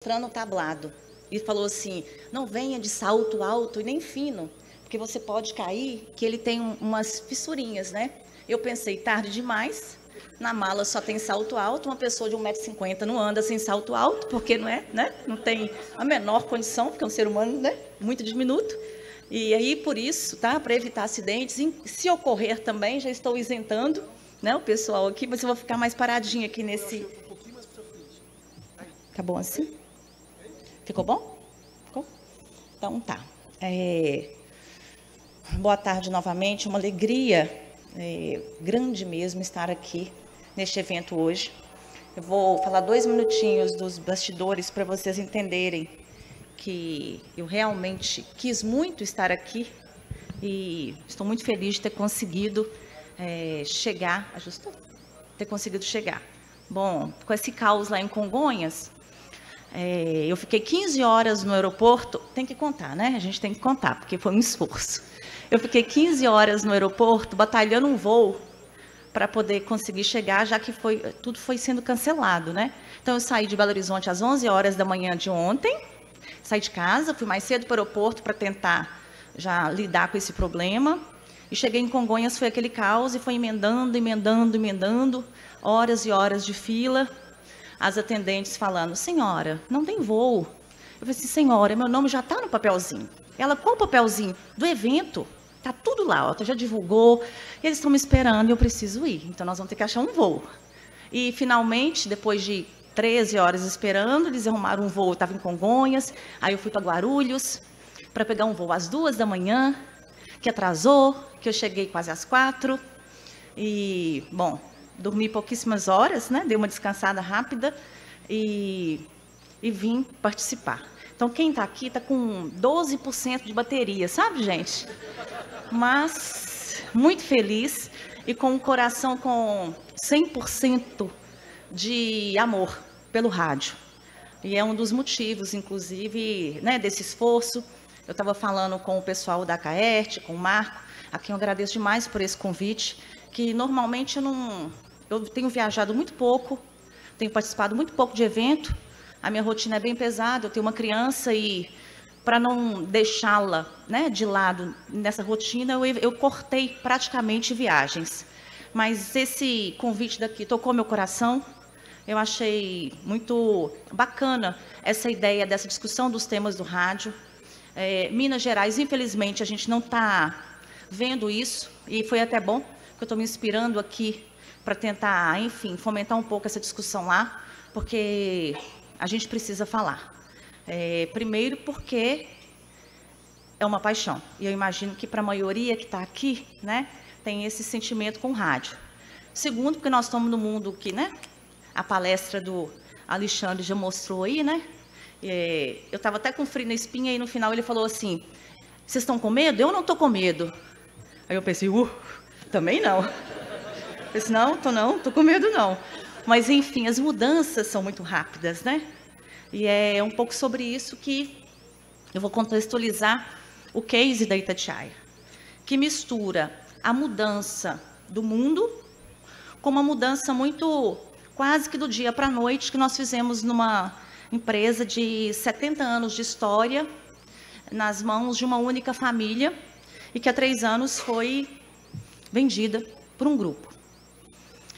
mostrando o tablado e falou assim, não venha de salto alto e nem fino, porque você pode cair, que ele tem umas fissurinhas, né? Eu pensei, tarde demais, na mala só tem salto alto, uma pessoa de 1,50 m não anda sem salto alto, porque não é, né? Não tem a menor condição, porque é um ser humano, né? Muito diminuto. E aí, por isso, tá? Para evitar acidentes, se ocorrer também, já estou isentando, né, o pessoal aqui, mas eu vou ficar mais paradinha aqui nesse... Tá bom assim? Ficou bom? Ficou? Então tá. Boa tarde novamente, uma alegria grande mesmo estar aqui neste evento hoje. Eu vou falar 2 minutinhos dos bastidores para vocês entenderem que eu realmente quis muito estar aqui e estou muito feliz de ter conseguido chegar. Ajustou? Ter conseguido chegar. Bom, com esse caos lá em Congonhas, eu fiquei 15 horas no aeroporto, tem que contar, né? A gente tem que contar, porque foi um esforço. Eu fiquei 15 horas no aeroporto, batalhando um voo para poder conseguir chegar, já que tudo foi sendo cancelado, né? Então, eu saí de Belo Horizonte às 11 horas da manhã de ontem, saí de casa, fui mais cedo para o aeroporto para tentar já lidar com esse problema, e cheguei em Congonhas, foi aquele caos, e foi emendando, horas e horas de fila, as atendentes falando, senhora, não tem voo. Eu falei assim, senhora, meu nome já está no papelzinho. Ela, qual papelzinho? Do evento. Está tudo lá, ó, já divulgou, e eles estão me esperando e eu preciso ir. Então, nós vamos ter que achar um voo. E, finalmente, depois de 13 horas esperando, eles arrumaram um voo, eu estava em Congonhas, aí eu fui para Guarulhos, para pegar um voo às 2 da manhã, que atrasou, que eu cheguei quase às 4. E, bom, dormi pouquíssimas horas, né? Dei uma descansada rápida e vim participar. Então, quem está aqui está com 12% de bateria, sabe, gente? Mas muito feliz e com o coração com 100% de amor pelo rádio. E é um dos motivos, inclusive, né, desse esforço. Eu estava falando com o pessoal da Caerte, com o Marco, a quem eu agradeço demais por esse convite, que normalmente eu tenho viajado muito pouco, tenho participado muito pouco de evento, a minha rotina é bem pesada, eu tenho uma criança e para não deixá-la, né, de lado nessa rotina, eu cortei praticamente viagens. Mas esse convite daqui tocou meu coração, eu achei muito bacana essa ideia dessa discussão dos temas do rádio. Minas Gerais, infelizmente, a gente não está vendo isso, e foi até bom, porque eu estou me inspirando aqui para tentar, enfim, fomentar um pouco essa discussão lá, porque a gente precisa falar. Primeiro porque é uma paixão, e eu imagino que para a maioria que está aqui, né, tem esse sentimento com o rádio. Segundo, porque nós estamos no mundo que, né, a palestra do Alexandre já mostrou aí, né, eu estava até com frio na espinha, e no final ele falou assim, vocês estão com medo? Eu não estou com medo. Aí eu pensei, também não. Eu disse, não, estou com medo não. Mas, enfim, as mudanças são muito rápidas, né? E é um pouco sobre isso que eu vou contextualizar o case da Itatiaia, que mistura a mudança do mundo com uma mudança muito, quase que do dia para a noite, que nós fizemos numa empresa de 70 anos de história, nas mãos de uma única família, e que há 3 anos foi vendida por um grupo.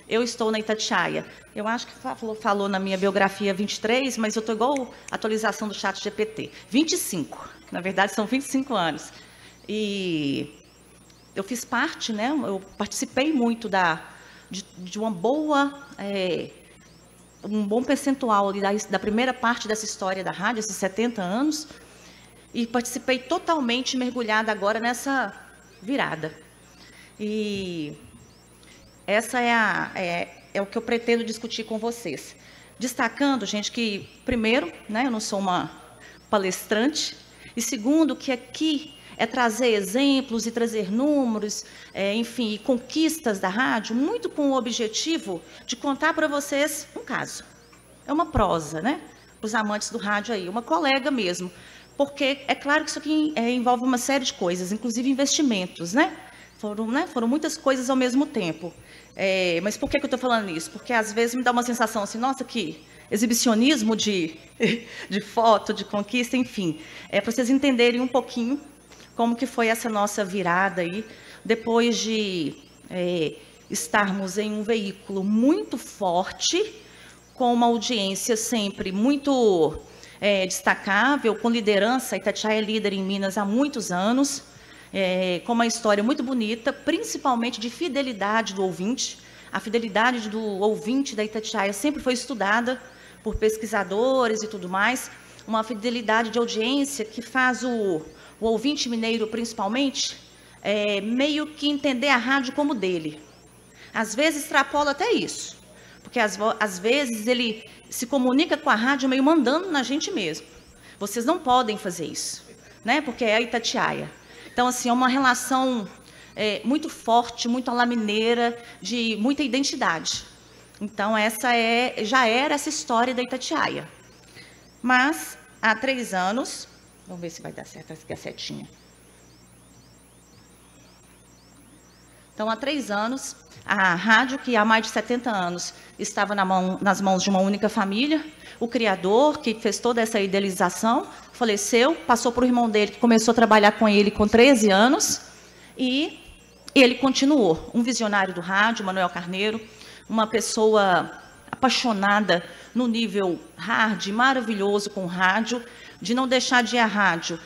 Eu estou na Itatiaia. Eu acho que falou na minha biografia 23, mas eu estou igual a atualização do chat GPT. 25. Na verdade, são 25 anos. E eu fiz parte, né? Eu participei muito de uma boa... um bom percentual ali da primeira parte dessa história da rádio, esses 70 anos, e participei totalmente mergulhada agora nessa virada. E essa é o que eu pretendo discutir com vocês. Destacando, gente, que, primeiro, né, eu não sou uma palestrante, e segundo, que aqui é trazer exemplos e trazer números, enfim, conquistas da rádio, muito com o objetivo de contar para vocês um caso. É uma prosa, né? Para os amantes do rádio aí, uma colega mesmo. Porque é claro que isso aqui envolve uma série de coisas, inclusive investimentos, né? Foram muitas coisas ao mesmo tempo. Mas por que eu estou falando isso? Porque às vezes me dá uma sensação assim, nossa, que exibicionismo de foto, de conquista, enfim. Para vocês entenderem um pouquinho como que foi essa nossa virada aí, depois de estarmos em um veículo muito forte, com uma audiência sempre muito destacável, com liderança. A Itatiaia é líder em Minas há muitos anos, com uma história muito bonita, principalmente de fidelidade do ouvinte. A fidelidade do ouvinte da Itatiaia sempre foi estudada por pesquisadores e tudo mais, uma fidelidade de audiência que faz o ouvinte mineiro, principalmente, meio que entender a rádio como dele. Às vezes extrapola até isso, porque às vezes ele se comunica com a rádio meio mandando na gente mesmo. Vocês não podem fazer isso, né? Porque é a Itatiaia. Então, assim, é uma relação muito forte, muito alamineira, de muita identidade. Então, já era essa história da Itatiaia. Mas, há 3 anos, vamos ver se vai dar certo aqui a setinha. Então, há 3 anos, a rádio, que há mais de 70 anos estava nas mãos de uma única família, o criador, que fez toda essa idealização, faleceu, passou para o irmão dele, que começou a trabalhar com ele com 13 anos, e ele continuou. Um visionário do rádio, Manuel Carneiro, uma pessoa apaixonada no nível hard, maravilhoso com rádio, de não deixar de ir à rádio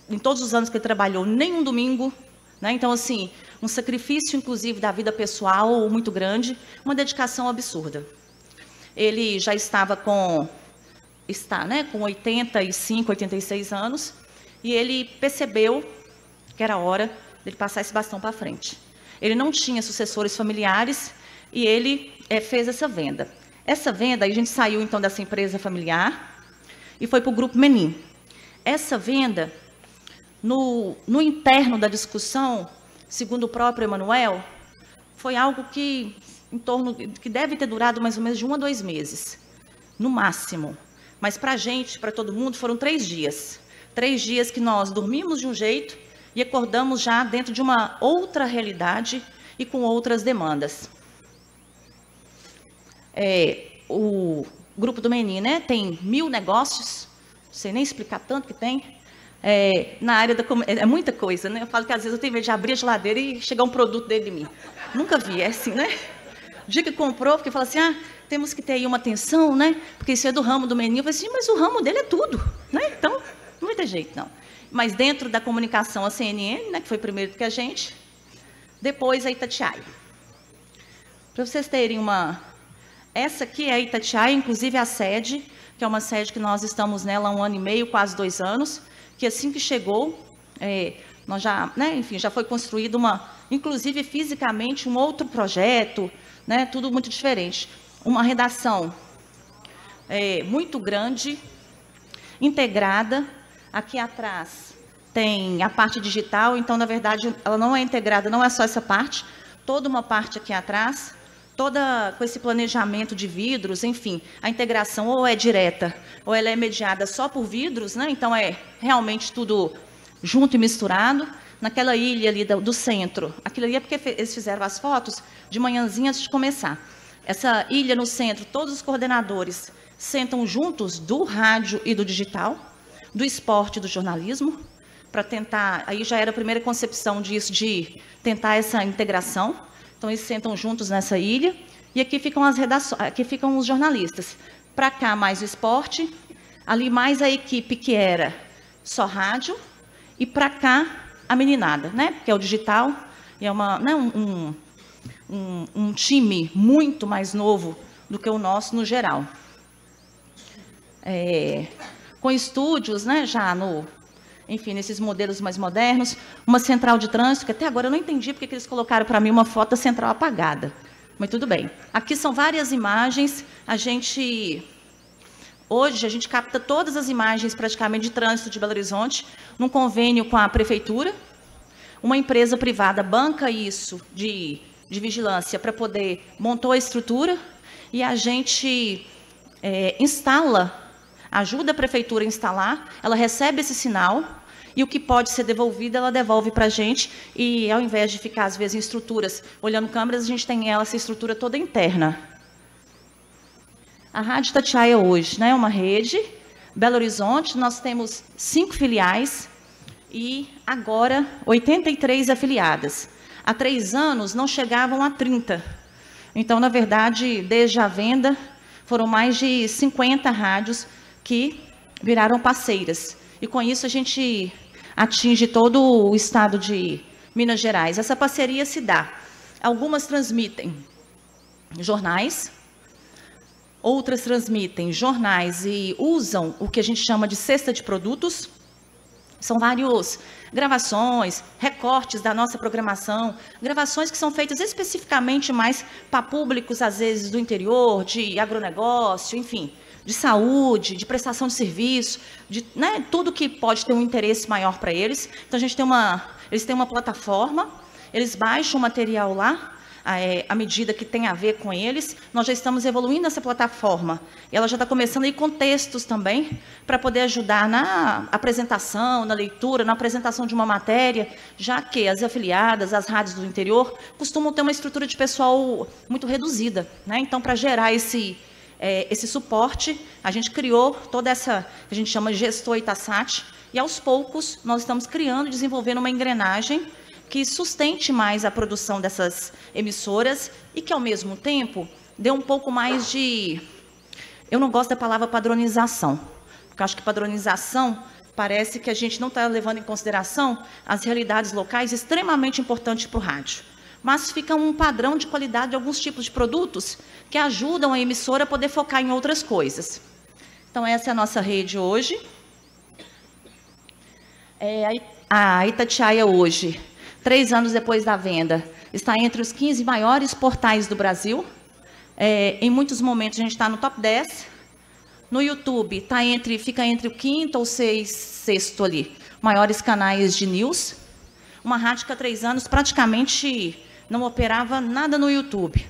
em todos os anos que ele trabalhou, nem um domingo, né? Então, assim, um sacrifício, inclusive, da vida pessoal muito grande, uma dedicação absurda. Ele já está, né, com 85, 86 anos, e ele percebeu que era hora dele passar esse bastão para frente. Ele não tinha sucessores familiares e ele fez essa venda. Essa venda, aí a gente saiu então dessa empresa familiar e foi para o Grupo Menin. Essa venda, no interno da discussão, segundo o próprio Emanuel, foi algo que deve ter durado mais ou menos de 1 a 2 meses, no máximo. Mas para a gente, para todo mundo, foram 3 dias. 3 dias que nós dormimos de um jeito e acordamos já dentro de uma outra realidade e com outras demandas. O Grupo do Menin, né, tem 1000 negócios, não sei nem explicar tanto que tem. Na área é muita coisa, né? Eu falo que às vezes eu tenho medo de abrir a geladeira e chegar um produto dele de mim. Nunca vi, assim, né? O dia que comprou, porque fala assim, temos que ter aí uma atenção, né? Porque isso é do ramo do Menin. Eu falei assim, mas o ramo dele é tudo, né? Então, não vai ter jeito, não. Mas dentro da comunicação, a CNN, né, que foi primeiro do que a gente, depois a Itatiaia. Para vocês terem essa aqui é a Itatiaia, inclusive a sede, que é uma sede que nós estamos nela há 1 ano e meio, quase 2 anos, que assim que chegou, nós já, né, enfim, já foi construído inclusive fisicamente, um outro projeto, né, tudo muito diferente. Uma redação muito grande, integrada. Aqui atrás tem a parte digital, então, na verdade, ela não é integrada, não é só essa parte, toda uma parte aqui atrás, toda com esse planejamento de vidros, enfim, a integração ou é direta, ou ela é mediada só por vidros, né? Então, é realmente tudo junto e misturado. Naquela ilha ali do centro, aquilo ali é porque eles fizeram as fotos de manhãzinha antes de começar. Essa ilha no centro, todos os coordenadores sentam juntos do rádio e do digital, do esporte e do jornalismo, para tentar, aí já era a primeira concepção disso, de tentar essa integração. Então, eles sentam juntos nessa ilha, e aqui ficam as redações, aqui ficam os jornalistas. Para cá, mais o esporte, ali mais a equipe que era só rádio, e para cá, a meninada, né? Que é o digital, e é um time muito mais novo do que o nosso no geral. Com estúdios, né, já enfim, nesses modelos mais modernos, uma central de trânsito, que até agora eu não entendi porque que eles colocaram para mim uma foto da central apagada, mas tudo bem. Aqui são várias imagens, hoje a gente capta todas as imagens praticamente de trânsito de Belo Horizonte, num convênio com a prefeitura, uma empresa privada banca isso de vigilância para poder montar a estrutura, e a gente ajuda a prefeitura a instalar, ela recebe esse sinal, e o que pode ser devolvido, ela devolve para a gente, e ao invés de ficar, às vezes, em estruturas olhando câmeras, a gente tem essa estrutura toda interna. A Rádio Itatiaia hoje, né, é uma rede. Belo Horizonte, nós temos 5 filiais e agora 83 afiliadas. Há 3 anos não chegavam a 30. Então, na verdade, desde a venda, foram mais de 50 rádios que viraram parceiras. E com isso a gente atinge todo o estado de Minas Gerais. Essa parceria se dá. Algumas transmitem jornais, outras transmitem jornais e usam o que a gente chama de cesta de produtos. São várias gravações, recortes da nossa programação, gravações que são feitas especificamente mais para públicos, às vezes, do interior, de agronegócio, enfim, de saúde, de prestação de serviço, de, né, tudo que pode ter um interesse maior para eles. Então, eles têm uma plataforma, eles baixam o material lá, à medida que tem a ver com eles. Nós já estamos evoluindo essa plataforma. Ela já está começando a ir com textos também, para poder ajudar na apresentação, na leitura, na apresentação de uma matéria, já que as afiliadas, as rádios do interior, costumam ter uma estrutura de pessoal muito reduzida, né? Então, para gerar esse suporte, a gente criou toda essa, que a gente chama de Gestor Itasat, e aos poucos nós estamos criando e desenvolvendo uma engrenagem que sustente mais a produção dessas emissoras e que, ao mesmo tempo, dê um pouco mais de... Eu não gosto da palavra padronização, porque eu acho que padronização parece que a gente não está levando em consideração as realidades locais extremamente importantes para o rádio. Mas fica um padrão de qualidade de alguns tipos de produtos que ajudam a emissora a poder focar em outras coisas. Então, essa é a nossa rede hoje. A Itatiaia hoje, 3 anos depois da venda, está entre os 15 maiores portais do Brasil. Em muitos momentos a gente está no top 10. No YouTube fica entre o 5º ou 6º ali, maiores canais de news. Uma rádio que há 3 anos praticamente não operava nada no YouTube.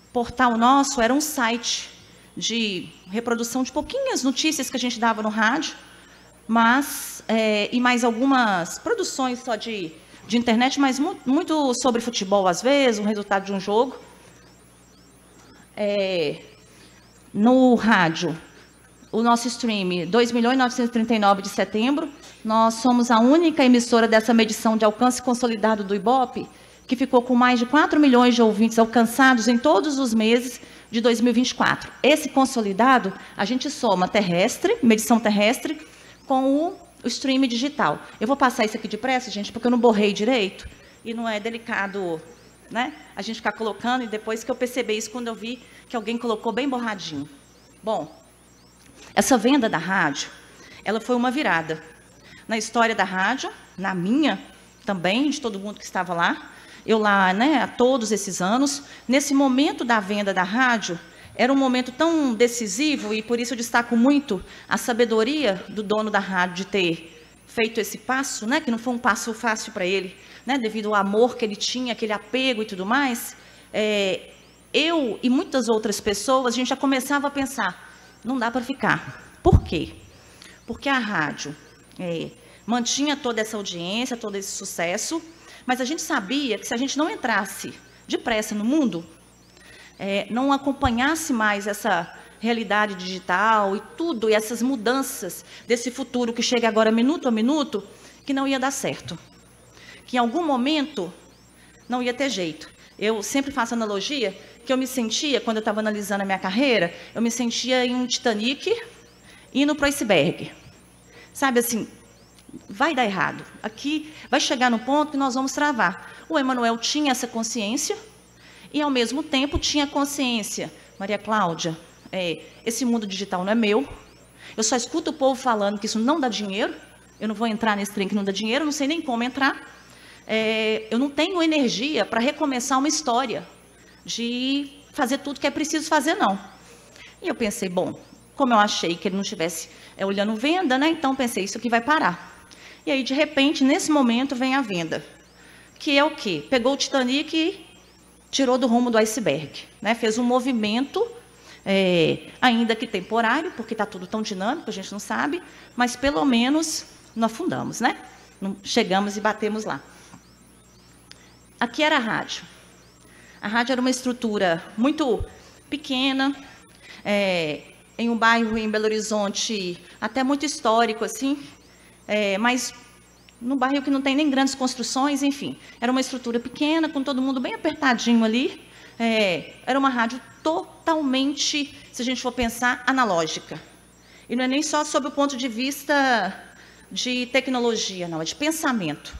O portal nosso era um site de reprodução de pouquinhas notícias que a gente dava no rádio, mas e mais algumas produções só de internet, mas muito sobre futebol, às vezes, um resultado de um jogo. No rádio, o nosso stream, 2.939.000 de setembro, nós somos a única emissora dessa medição de alcance consolidado do Ibope, que ficou com mais de 4 milhões de ouvintes alcançados em todos os meses de 2024. Esse consolidado, a gente soma terrestre, medição terrestre, com o stream digital. Eu vou passar isso aqui depressa, gente, porque eu não borrei direito, e não é delicado, né, a gente ficar colocando, e depois que eu percebi isso, quando eu vi que alguém colocou bem borradinho. Bom, essa venda da rádio, ela foi uma virada na história da rádio, na minha também, de todo mundo que estava lá. Eu lá, né, há todos esses anos. Nesse momento da venda da rádio, era um momento tão decisivo, e por isso eu destaco muito a sabedoria do dono da rádio de ter feito esse passo, né, que não foi um passo fácil para ele, né, devido ao amor que ele tinha, aquele apego e tudo mais. Eu e muitas outras pessoas, a gente já começava a pensar, não dá para ficar. Por quê? Porque a rádio mantinha toda essa audiência, todo esse sucesso, mas a gente sabia que se a gente não entrasse depressa no mundo, não acompanhasse mais essa realidade digital e tudo, e essas mudanças desse futuro que chega agora minuto a minuto, que não ia dar certo. Que em algum momento não ia ter jeito. Eu sempre faço analogia que eu me sentia, quando eu estava analisando a minha carreira, eu me sentia em um Titanic indo para o iceberg. Sabe assim, vai dar errado. Aqui vai chegar no ponto que nós vamos travar. O Emanuel tinha essa consciência e, ao mesmo tempo, tinha consciência. Maria Cláudia, esse mundo digital não é meu. Eu só escuto o povo falando que isso não dá dinheiro. Eu não vou entrar nesse trem que não dá dinheiro, não sei nem como entrar. Eu não tenho energia para recomeçar uma história de fazer tudo que é preciso fazer, não. E eu pensei, bom, como eu achei que ele não estivesse olhando venda, né? Então pensei, isso aqui vai parar. E aí, de repente, nesse momento, vem a venda. Que é o quê? Pegou o Titanic e tirou do rumo do iceberg, né? Fez um movimento, ainda que temporário, porque está tudo tão dinâmico, a gente não sabe, mas pelo menos não afundamos, né? Chegamos e batemos lá. Aqui era a rádio. A rádio era uma estrutura muito pequena. em um bairro em Belo Horizonte, até muito histórico, assim, mas num bairro que não tem nem grandes construções, enfim. Era uma estrutura pequena, com todo mundo bem apertadinho ali. Era uma rádio totalmente, se a gente for pensar, analógica. E não é nem só sob o ponto de vista de tecnologia, não, é de pensamento.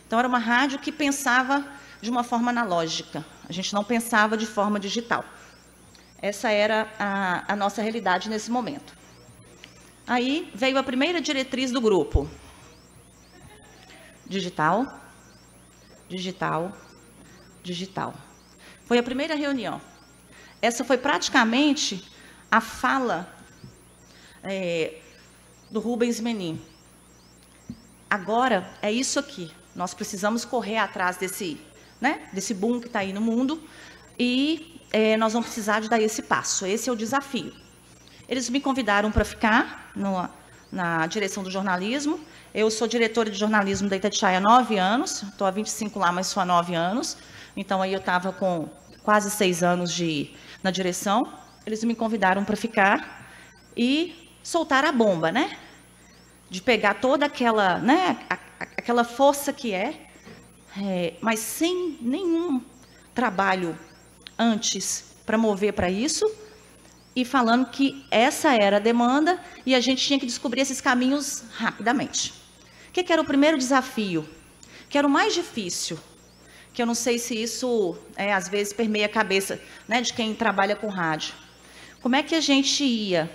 Então, era uma rádio que pensava de uma forma analógica. A gente não pensava de forma digital. Essa era a nossa realidade nesse momento. Aí veio a primeira diretriz do grupo. Digital, digital, digital. Foi a primeira reunião. Essa foi praticamente a fala do Rubens Menin. Agora é isso aqui. Nós precisamos correr atrás desse boom que está aí no mundo e nós vamos precisar de dar esse passo. Esse é o desafio. Eles me convidaram para ficar na direção do jornalismo. Eu sou diretora de jornalismo da Itatiaia há 9 anos. Estou há 25 lá, mas só há 9 anos. Então, aí eu estava com quase 6 anos na direção. Eles me convidaram para ficar e soltar a bomba, né? De pegar toda aquela, aquela força que mas sem nenhum trabalho antes para mover para isso, e falando que essa era a demanda e a gente tinha que descobrir esses caminhos rapidamente. O que era o primeiro desafio? Que era o mais difícil, que eu não sei se isso, às vezes, permeia a cabeça, de quem trabalha com rádio. Como é que a gente ia?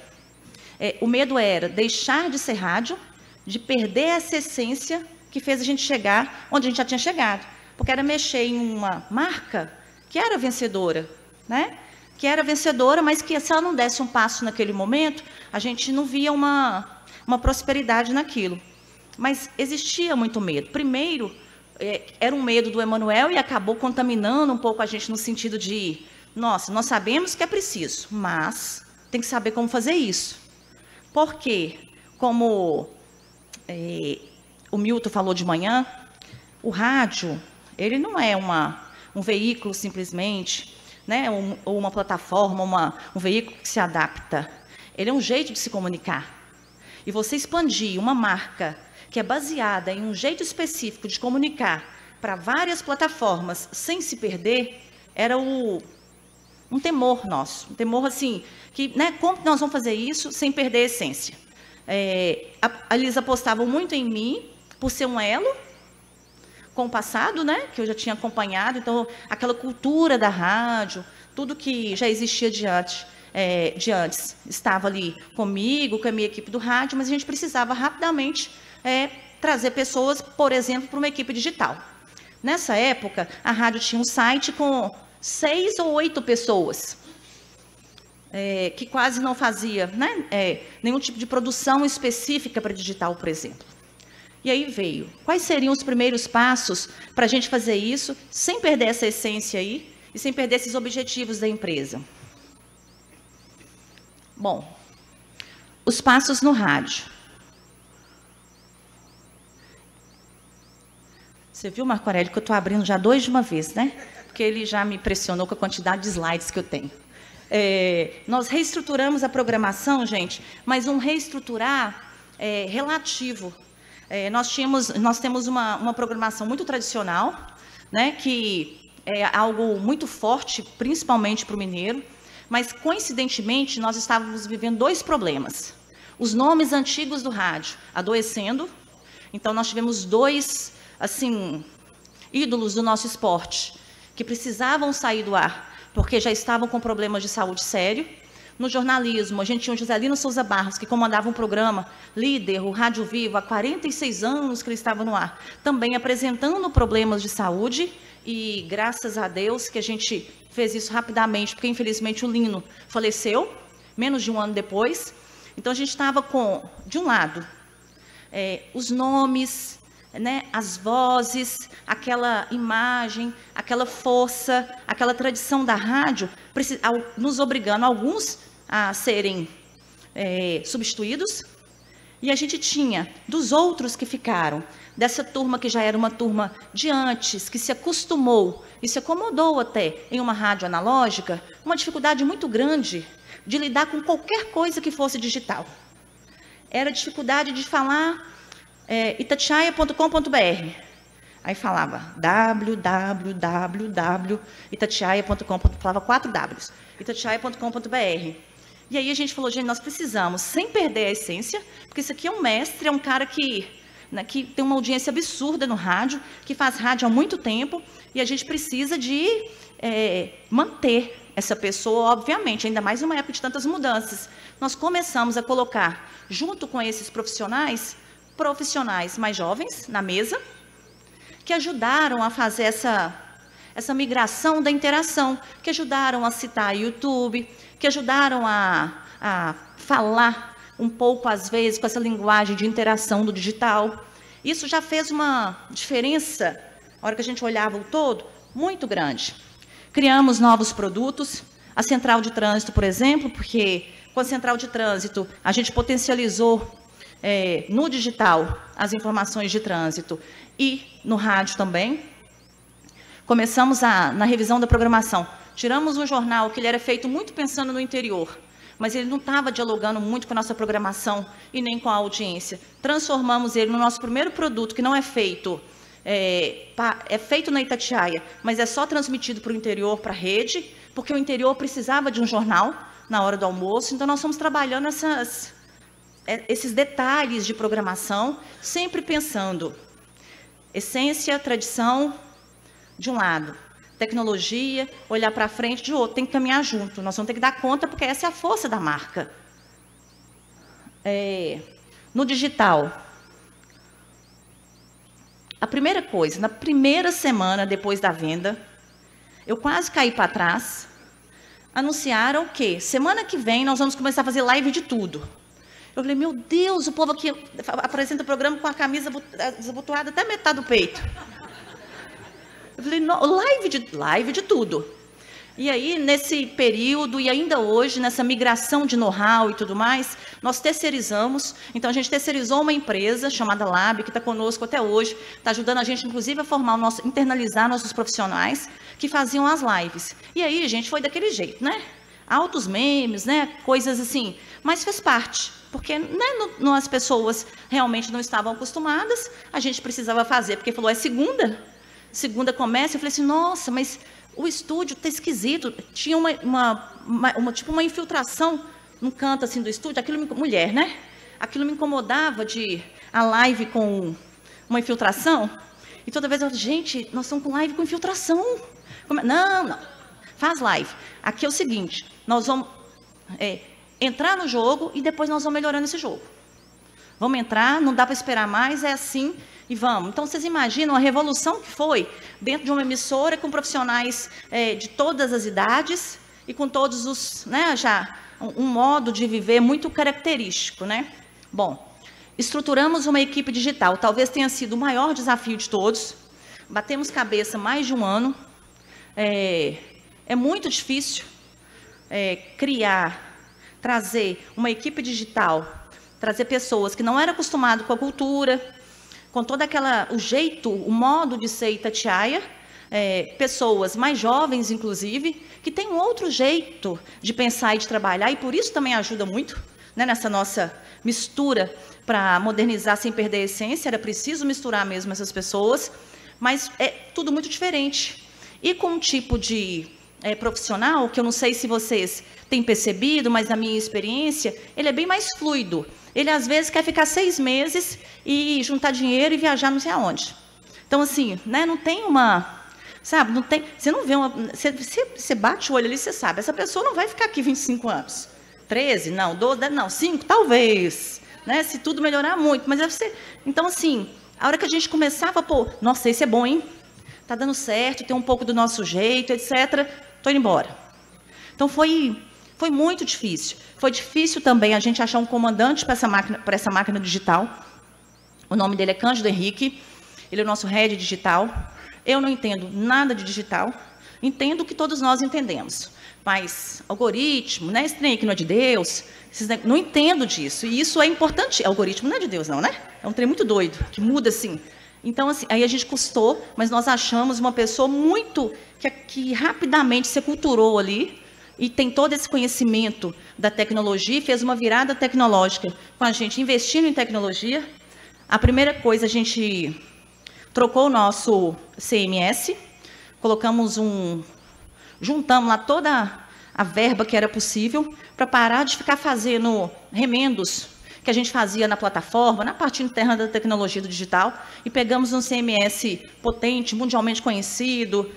O medo era deixar de ser rádio, de perder essa essência que fez a gente chegar onde a gente já tinha chegado. Porque era mexer em uma marca que era vencedora, que era vencedora, mas que se ela não desse um passo naquele momento, a gente não via uma prosperidade naquilo. Mas existia muito medo. Primeiro, era um medo do Emanuel e acabou contaminando um pouco a gente no sentido de, nossa, nós sabemos que é preciso, mas tem que saber como fazer isso. Porque, como o Milton falou de manhã, o rádio, ele não é um veículo simplesmente, ou uma plataforma, um veículo que se adapta. Ele é um jeito de se comunicar. E você expandir uma marca que é baseada em um jeito específico de comunicar para várias plataformas sem se perder, era um temor nosso. Um temor assim, que, como nós vamos fazer isso sem perder a essência? Eles apostavam muito em mim, por ser um elo com o passado, que eu já tinha acompanhado. Então, aquela cultura da rádio, tudo que já existia de antes, estava ali comigo, com a minha equipe do rádio, mas a gente precisava rapidamente trazer pessoas, por exemplo, para uma equipe digital. Nessa época, a rádio tinha um site com 6 ou 8 pessoas, que quase não fazia nenhum tipo de produção específica para digital, por exemplo. E aí veio, quais seriam os primeiros passos para a gente fazer isso, sem perder essa essência aí, e sem perder esses objetivos da empresa? Bom, os passos no rádio. Você viu, Marco Aurélio, que eu estou abrindo já 2 de uma vez, Porque ele já me impressionou com a quantidade de slides que eu tenho. Nós reestruturamos a programação, gente, mas um reestruturar relativo. Nós temos uma programação muito tradicional, que é algo muito forte, principalmente para o mineiro, mas, coincidentemente, nós estávamos vivendo 2 problemas. Os nomes antigos do rádio adoecendo, então nós tivemos 2, assim, ídolos do nosso esporte, que precisavam sair do ar, porque já estavam com problemas de saúde sério. No jornalismo, a gente tinha o Joselino Souza Barros, que comandava um programa líder, o Rádio Vivo, há 46 anos que ele estava no ar, também apresentando problemas de saúde, e graças a Deus que a gente fez isso rapidamente, porque infelizmente o Lino faleceu, menos de um ano depois. Então a gente estava com, de um lado, os nomes, as vozes, aquela imagem, aquela força, aquela tradição da rádio, nos obrigando, alguns, a serem substituídos. E a gente tinha, dos outros que ficaram, dessa turma que já era uma turma de antes, que se acostumou e se acomodou até em uma rádio analógica, uma dificuldade muito grande de lidar com qualquer coisa que fosse digital. Era dificuldade de falar itatiaia.com.br. Aí falava www.itatiaia.com, falava 4 Ws, itatiaia.com.br. E aí a gente falou, gente, nós precisamos, sem perder a essência, porque isso aqui é um mestre, é um cara que tem uma audiência absurda no rádio, que faz rádio há muito tempo, e a gente precisa de manter essa pessoa, obviamente, ainda mais numa época de tantas mudanças. Nós começamos a colocar, junto com esses profissionais mais jovens na mesa, que ajudaram a fazer essa migração da interação, que ajudaram a citar YouTube, que ajudaram a falar um pouco, às vezes, com essa linguagem de interação do digital. Isso já fez uma diferença, na hora que a gente olhava o todo, muito grande. Criamos novos produtos, a central de trânsito, por exemplo, porque com a central de trânsito a gente potencializou no digital as informações de trânsito e no rádio também. Começamos na revisão da programação. Tiramos um jornal que ele era feito muito pensando no interior, mas ele não estava dialogando muito com a nossa programação e nem com a audiência. Transformamos ele no nosso primeiro produto, que não é feito, é feito na Itatiaia, mas é só transmitido para o interior, para a rede, porque o interior precisava de um jornal na hora do almoço, então nós fomos trabalhando esses detalhes de programação, sempre pensando essência, tradição, de um lado, tecnologia, olhar para frente, de outro, tem que caminhar junto, nós vamos ter que dar conta, porque essa é a força da marca. No digital, a primeira coisa, na primeira semana depois da venda, eu quase caí para trás, anunciaram que semana que vem nós vamos começar a fazer live de tudo. Eu falei, meu Deus, o povo aqui apresenta o programa com a camisa desabotoada até metade do peito. Eu falei, live de tudo. E aí, nesse período, e ainda hoje, nessa migração de know-how e tudo mais, nós terceirizamos. Então, a gente terceirizou uma empresa chamada Lab, que está conosco até hoje, está ajudando a gente, inclusive, a internalizar nossos profissionais que faziam as lives. E aí, gente, foi daquele jeito, né? Altos memes, né? Coisas assim. Mas fez parte, porque as pessoas realmente não estavam acostumadas, a gente precisava fazer, porque falou, segunda começa, eu falei assim, nossa, mas o estúdio está esquisito. Tinha tipo uma infiltração no canto assim do estúdio, mulher, né? Aquilo me incomodava a live com uma infiltração. E toda vez eu falei, gente, nós estamos com live com infiltração. Não, faz live. Aqui é o seguinte, nós vamos entrar no jogo e depois nós vamos melhorando esse jogo. Vamos entrar, não dá para esperar mais, é assim e vamos. Então, vocês imaginam a revolução que foi dentro de uma emissora com profissionais de todas as idades e com todos os, já um modo de viver muito característico, né? Bom, estruturamos uma equipe digital, talvez tenha sido o maior desafio de todos. Batemos cabeça mais de um ano. É muito difícil trazer uma equipe digital, trazer pessoas que não eram acostumadas com a cultura, com todo o jeito, o modo de ser Itatiaia, pessoas mais jovens, inclusive, que têm um outro jeito de pensar e de trabalhar, e por isso também ajuda muito, né, nessa nossa mistura para modernizar sem perder a essência. Era preciso misturar mesmo essas pessoas, mas é tudo muito diferente. E com um tipo de profissional, que eu não sei se vocês têm percebido, mas na minha experiência, ele é bem mais fluido. Ele, às vezes, quer ficar 6 meses e juntar dinheiro e viajar não sei aonde. Então, assim, né, não tem sabe, não tem, você não vê você bate o olho ali, você sabe, essa pessoa não vai ficar aqui 25 anos. 13, não, 12, não, 5, talvez, né, se tudo melhorar muito. Mas então, assim, a hora que a gente começava, nossa, esse é bom, hein? Tá dando certo, tem um pouco do nosso jeito, etc. Tô indo embora. Então, foi muito difícil. Foi difícil também a gente achar um comandante para essa máquina digital. O nome dele é Cândido Henrique. Ele é o nosso head digital. Eu não entendo nada de digital. Entendo o que todos nós entendemos. Mas algoritmo, né? Esse trem que não é de Deus. Não entendo disso. E isso é importante. Algoritmo não é de Deus, não, né? É um trem muito doido, que muda assim. Então, assim, aí a gente custou, mas nós achamos uma pessoa muito que rapidamente se culturou ali. e tem todo esse conhecimento da tecnologia, fez uma virada tecnológica com a gente investindo em tecnologia. A primeira coisa, a gente trocou o nosso CMS, juntamos lá toda a verba que era possível para parar de ficar fazendo remendos que a gente fazia na plataforma, na parte interna da tecnologia do digital, e pegamos um CMS potente, mundialmente conhecido,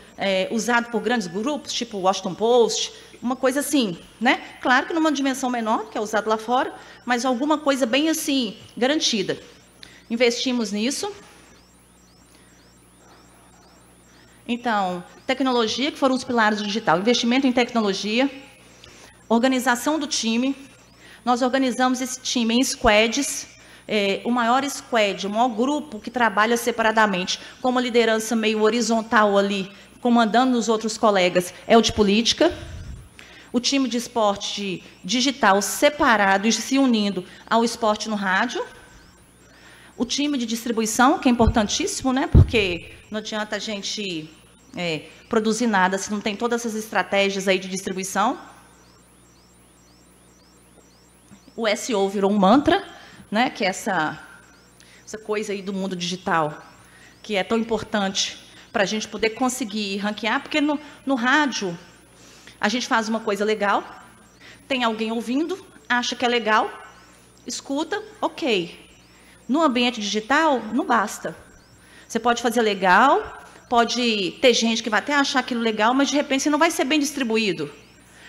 usado por grandes grupos, tipo Washington Post, uma coisa assim, né? Claro que numa dimensão menor, que é usado lá fora, mas alguma coisa bem assim, garantida. Investimos nisso. Então, tecnologia, que foram os pilares do digital, investimento em tecnologia, organização do time. Nós organizamos esse time em squads, o maior squad, o maior grupo que trabalha separadamente, com uma liderança meio horizontal ali, comandando os outros colegas, é o de política. O time de esporte digital separado e se unindo ao esporte no rádio. O time de distribuição, que é importantíssimo, né? Porque não adianta a gente produzir nada se não tem todas essas estratégias aí de distribuição. O SEO virou um mantra, né? Que é essa coisa aí do mundo digital, que é tão importante para a gente poder conseguir ranquear, porque no rádio a gente faz uma coisa legal, tem alguém ouvindo, acha que é legal, escuta, ok. No ambiente digital, não basta. Você pode fazer legal, pode ter gente que vai até achar aquilo legal, mas de repente você não vai ser bem distribuído.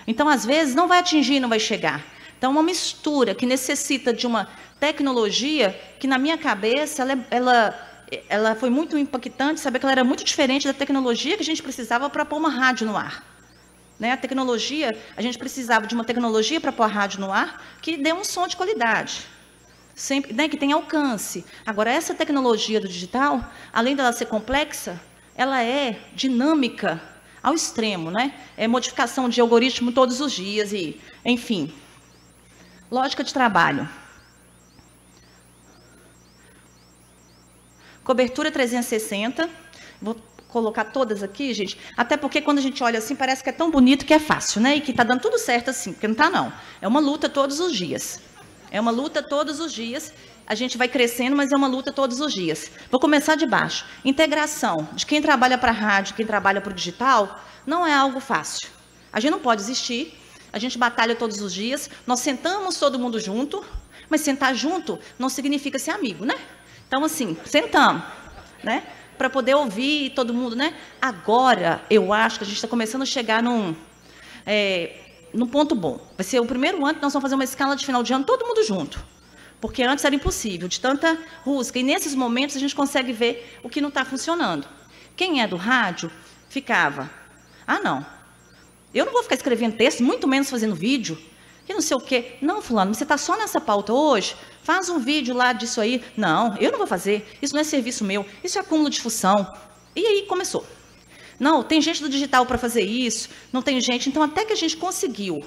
Então, às vezes, não vai atingir, não vai chegar. Então, uma mistura que necessita de uma tecnologia que, na minha cabeça, ela foi muito impactante, saber que ela era muito diferente da tecnologia que a gente precisava para pôr uma rádio no ar. Né? A tecnologia, a gente precisava de uma tecnologia para pôr a rádio no ar que dê um som de qualidade. Sempre, né, que tem alcance. Agora, essa tecnologia do digital, além dela ser complexa, ela é dinâmica ao extremo, né? É modificação de algoritmo todos os dias e, enfim. Lógica de trabalho. Cobertura 360. Vou colocar todas aqui, gente, até porque quando a gente olha assim, parece que é tão bonito que é fácil, né? E que está dando tudo certo assim, porque não está, não. É uma luta todos os dias. É uma luta todos os dias, a gente vai crescendo, mas é uma luta todos os dias. Vou começar de baixo. Integração de quem trabalha para a rádio, quem trabalha para o digital, não é algo fácil. A gente não pode existir, a gente batalha todos os dias, nós sentamos todo mundo junto, mas sentar junto não significa ser amigo, né? Então, assim, sentamos, né? Para poder ouvir todo mundo, né? Agora, eu acho que a gente está começando a chegar num ponto bom. Vai ser o primeiro ano que nós vamos fazer uma escala de final de ano todo mundo junto. Porque antes era impossível, de tanta rusga. E nesses momentos a gente consegue ver o que não está funcionando. Quem é do rádio ficava, não, eu não vou ficar escrevendo texto, muito menos fazendo vídeo, e não sei o quê. Não, fulano, você está só nessa pauta hoje? Faz um vídeo lá disso aí. Não, eu não vou fazer, isso não é serviço meu, isso é acúmulo de função. E aí começou. Não, tem gente do digital para fazer isso, não tem gente. Então, até que a gente conseguiu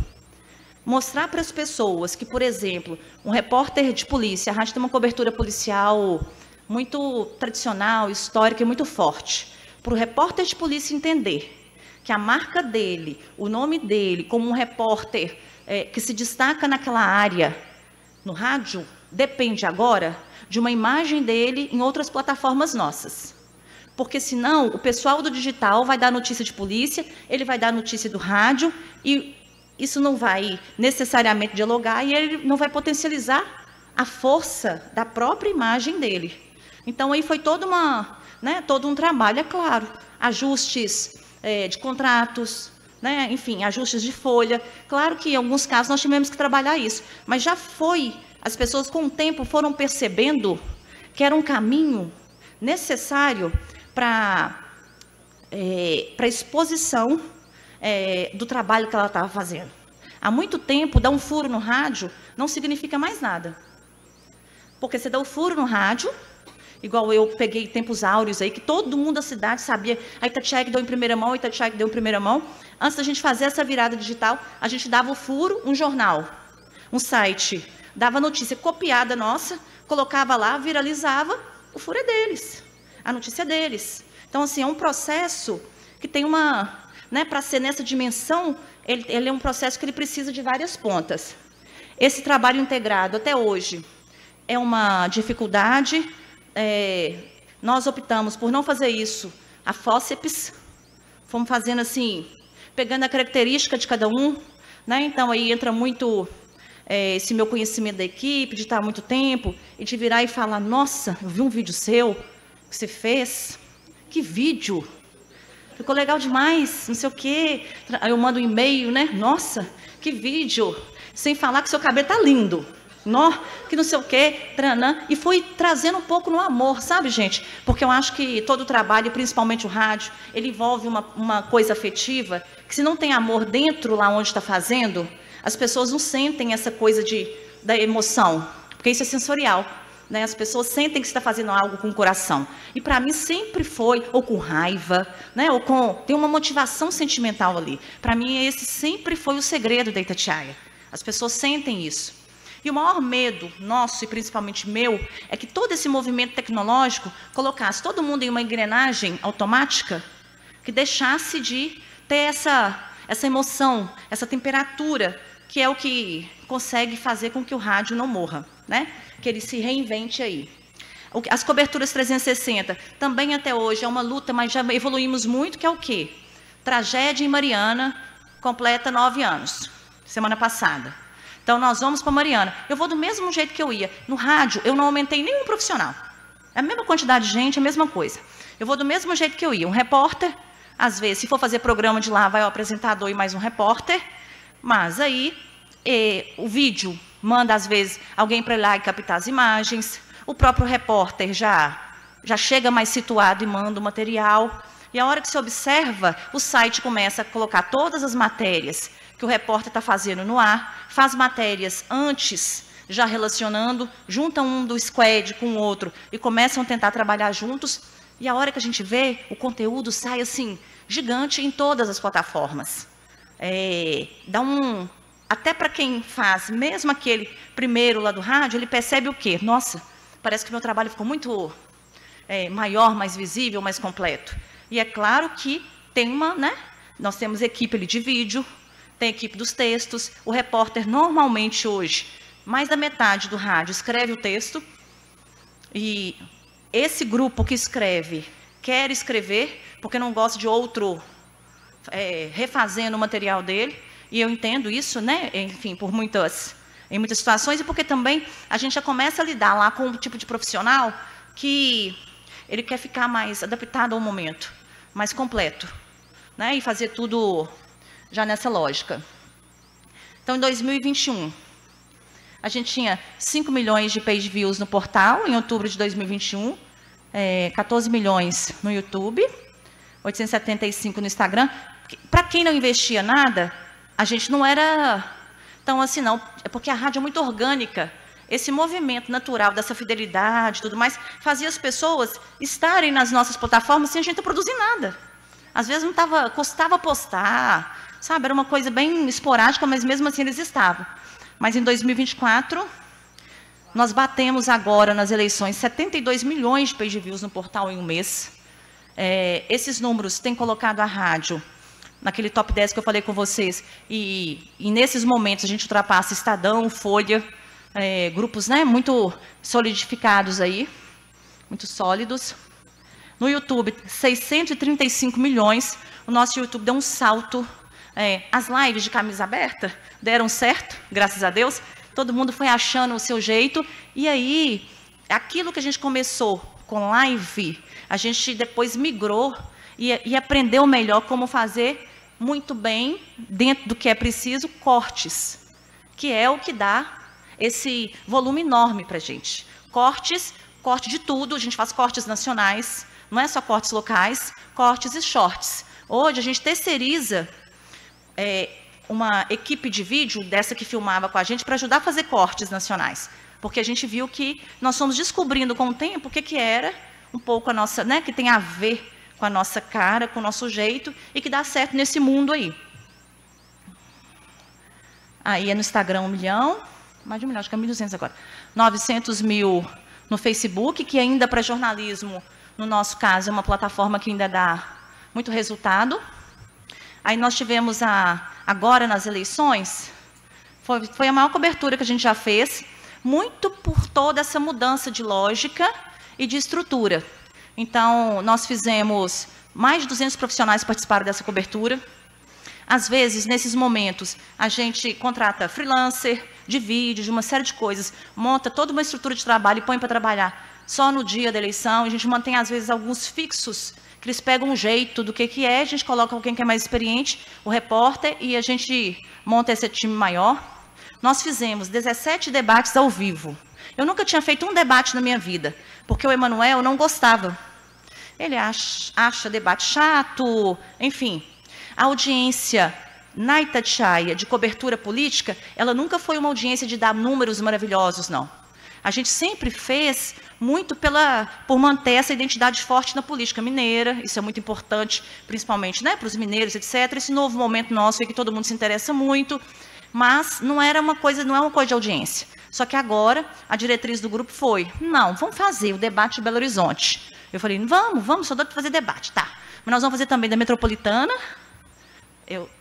mostrar para as pessoas que, por exemplo, um repórter de polícia, a rádio tem uma cobertura policial muito tradicional, histórica e muito forte. Para o repórter de polícia entender que a marca dele, o nome dele, como um repórter que se destaca naquela área, no rádio, depende agora de uma imagem dele em outras plataformas nossas. Porque senão o pessoal do digital vai dar notícia de polícia, ele vai dar notícia do rádio e isso não vai necessariamente dialogar e ele não vai potencializar a força da própria imagem dele. Então aí foi todo um trabalho, é claro, ajustes de contratos, né? Enfim, ajustes de folha. Claro que em alguns casos nós tivemos que trabalhar isso, mas já foi, as pessoas com o tempo foram percebendo que era um caminho necessário para a exposição do trabalho que ela estava fazendo. Há muito tempo, dar um furo no rádio não significa mais nada. Porque você dá o furo no rádio, igual eu peguei tempos áureos aí, que todo mundo da cidade sabia, a Itatiaia que deu em primeira mão, a Itatiaia que deu em primeira mão. Antes da gente fazer essa virada digital, a gente dava o furo, um jornal, um site, dava notícia copiada nossa, colocava lá, viralizava, o furo é deles. A notícia deles. Então, assim, é um processo que tem uma né, para ser nessa dimensão, ele é um processo que ele precisa de várias pontas. Esse trabalho integrado, até hoje, é uma dificuldade. Nós optamos por não fazer isso a fórceps, fomos fazendo assim, pegando a característica de cada um, né? Então, aí entra muito esse meu conhecimento da equipe, de estar há muito tempo, e de virar e falar, nossa, eu vi um vídeo seu, que você fez, que vídeo, ficou legal demais, não sei o quê. Aí eu mando um e-mail, né? Nossa, que vídeo, sem falar que seu cabelo tá lindo. Nó, que não sei o quê, tranã, e fui trazendo um pouco no amor, sabe, gente? Porque eu acho que todo o trabalho, principalmente o rádio, ele envolve uma coisa afetiva, que se não tem amor dentro lá onde está fazendo, as pessoas não sentem essa coisa da emoção, porque isso é sensorial, né? As pessoas sentem que você está fazendo algo com o coração. E para mim sempre foi, ou com raiva, né? Tem uma motivação sentimental ali. Para mim esse sempre foi o segredo da Itatiaia. As pessoas sentem isso. E o maior medo nosso, e principalmente meu, é que todo esse movimento tecnológico colocasse todo mundo em uma engrenagem automática que deixasse de ter essa emoção, essa temperatura, que é o que consegue fazer com que o rádio não morra, né? Que ele se reinvente aí. As coberturas 360, também até hoje é uma luta, mas já evoluímos muito, que é o quê? Tragédia em Mariana, completa 9 anos, semana passada. Então, nós vamos para Mariana. Eu vou do mesmo jeito que eu ia. No rádio, eu não aumentei nenhum profissional. É a mesma quantidade de gente, a mesma coisa. Eu vou do mesmo jeito que eu ia. Um repórter, às vezes, se for fazer programa de lá, vai o apresentador e mais um repórter. Mas aí, o vídeo manda, às vezes, alguém para ir lá e captar as imagens. O próprio repórter já chega mais situado e manda o material. E a hora que você observa, o site começa a colocar todas as matérias que o repórter está fazendo no ar, faz matérias antes, já relacionando, junta um do squad com o outro e começam a tentar trabalhar juntos. E a hora que a gente vê, o conteúdo sai assim, gigante em todas as plataformas. Até para quem faz, mesmo aquele primeiro lá do rádio, ele percebe o quê? Nossa, parece que meu trabalho ficou muito maior, mais visível, mais completo. E é claro que tem nós temos equipe ali de vídeo, tem equipe dos textos. O repórter, normalmente hoje, mais da metade do rádio escreve o texto. E esse grupo que escreve, quer escrever, porque não gosta de outro refazendo o material dele. E eu entendo isso, né? Enfim, em muitas situações. E porque também a gente já começa a lidar lá com um tipo de profissional que ele quer ficar mais adaptado ao momento, mais completo, né? E fazer tudo já nessa lógica. Então, em 2021, a gente tinha 5 milhões de page views no portal, em outubro de 2021, 14 milhões no YouTube, 875 no Instagram. Para quem não investia nada, a gente não era tão assim, não. É porque a rádio é muito orgânica. Esse movimento natural dessa fidelidade e tudo mais, fazia as pessoas estarem nas nossas plataformas sem a gente produzir nada. Às vezes custava postar, sabe? Era uma coisa bem esporádica, mas mesmo assim eles estavam. Mas em 2024, nós batemos agora nas eleições 72 milhões de page views no portal em um mês. Esses números têm colocado a rádio naquele top 10 que eu falei com vocês. E nesses momentos a gente ultrapassa Estadão, Folha, grupos, né, muito solidificados aí, muito sólidos. No YouTube, 635 milhões. O nosso YouTube deu um salto. As lives de camisa aberta deram certo, graças a Deus. Todo mundo foi achando o seu jeito. E aí, aquilo que a gente começou com live, a gente depois migrou e aprendeu melhor como fazer muito bem, dentro do que é preciso, cortes. Que é o que dá esse volume enorme para a gente. Corte de tudo, a gente faz cortes nacionais, não é só cortes locais, cortes e shorts. Hoje a gente terceiriza uma equipe de vídeo, dessa que filmava com a gente, para ajudar a fazer cortes nacionais. Porque a gente viu que nós fomos descobrindo com o tempo o que era um pouco a nossa, né, que tem a ver com a nossa cara, com o nosso jeito, e que dá certo nesse mundo aí. Aí no Instagram 1 milhão, mais de 1 milhão, acho que é 1.200 agora. 900 mil no Facebook, que ainda para jornalismo, no nosso caso, é uma plataforma que ainda dá muito resultado. Aí nós tivemos agora nas eleições, foi a maior cobertura que a gente já fez, muito por toda essa mudança de lógica e de estrutura. Então, nós fizemos, mais de 200 profissionais participaram dessa cobertura. Às vezes, nesses momentos, a gente contrata freelancer, de vídeo, de uma série de coisas, monta toda uma estrutura de trabalho e põe para trabalhar só no dia da eleição. A gente mantém, às vezes, alguns fixos, que eles pegam um jeito do que é, a gente coloca alguém que é mais experiente, o repórter, e a gente monta esse time maior. Nós fizemos 17 debates ao vivo. Eu nunca tinha feito um debate na minha vida, porque o Emanuel não gostava. Ele acha debate chato, enfim. A audiência na Itatiaia de cobertura política, ela nunca foi uma audiência de dar números maravilhosos, não. A gente sempre fez muito por manter essa identidade forte na política mineira, isso é muito importante, principalmente, né, para os mineiros, etc. Esse novo momento nosso é que todo mundo se interessa muito, mas não é uma coisa de audiência. Só que agora, a diretriz do grupo foi, não, vamos fazer o debate de Belo Horizonte. Eu falei, vamos, só dá para fazer debate, tá. Mas nós vamos fazer também da Metropolitana,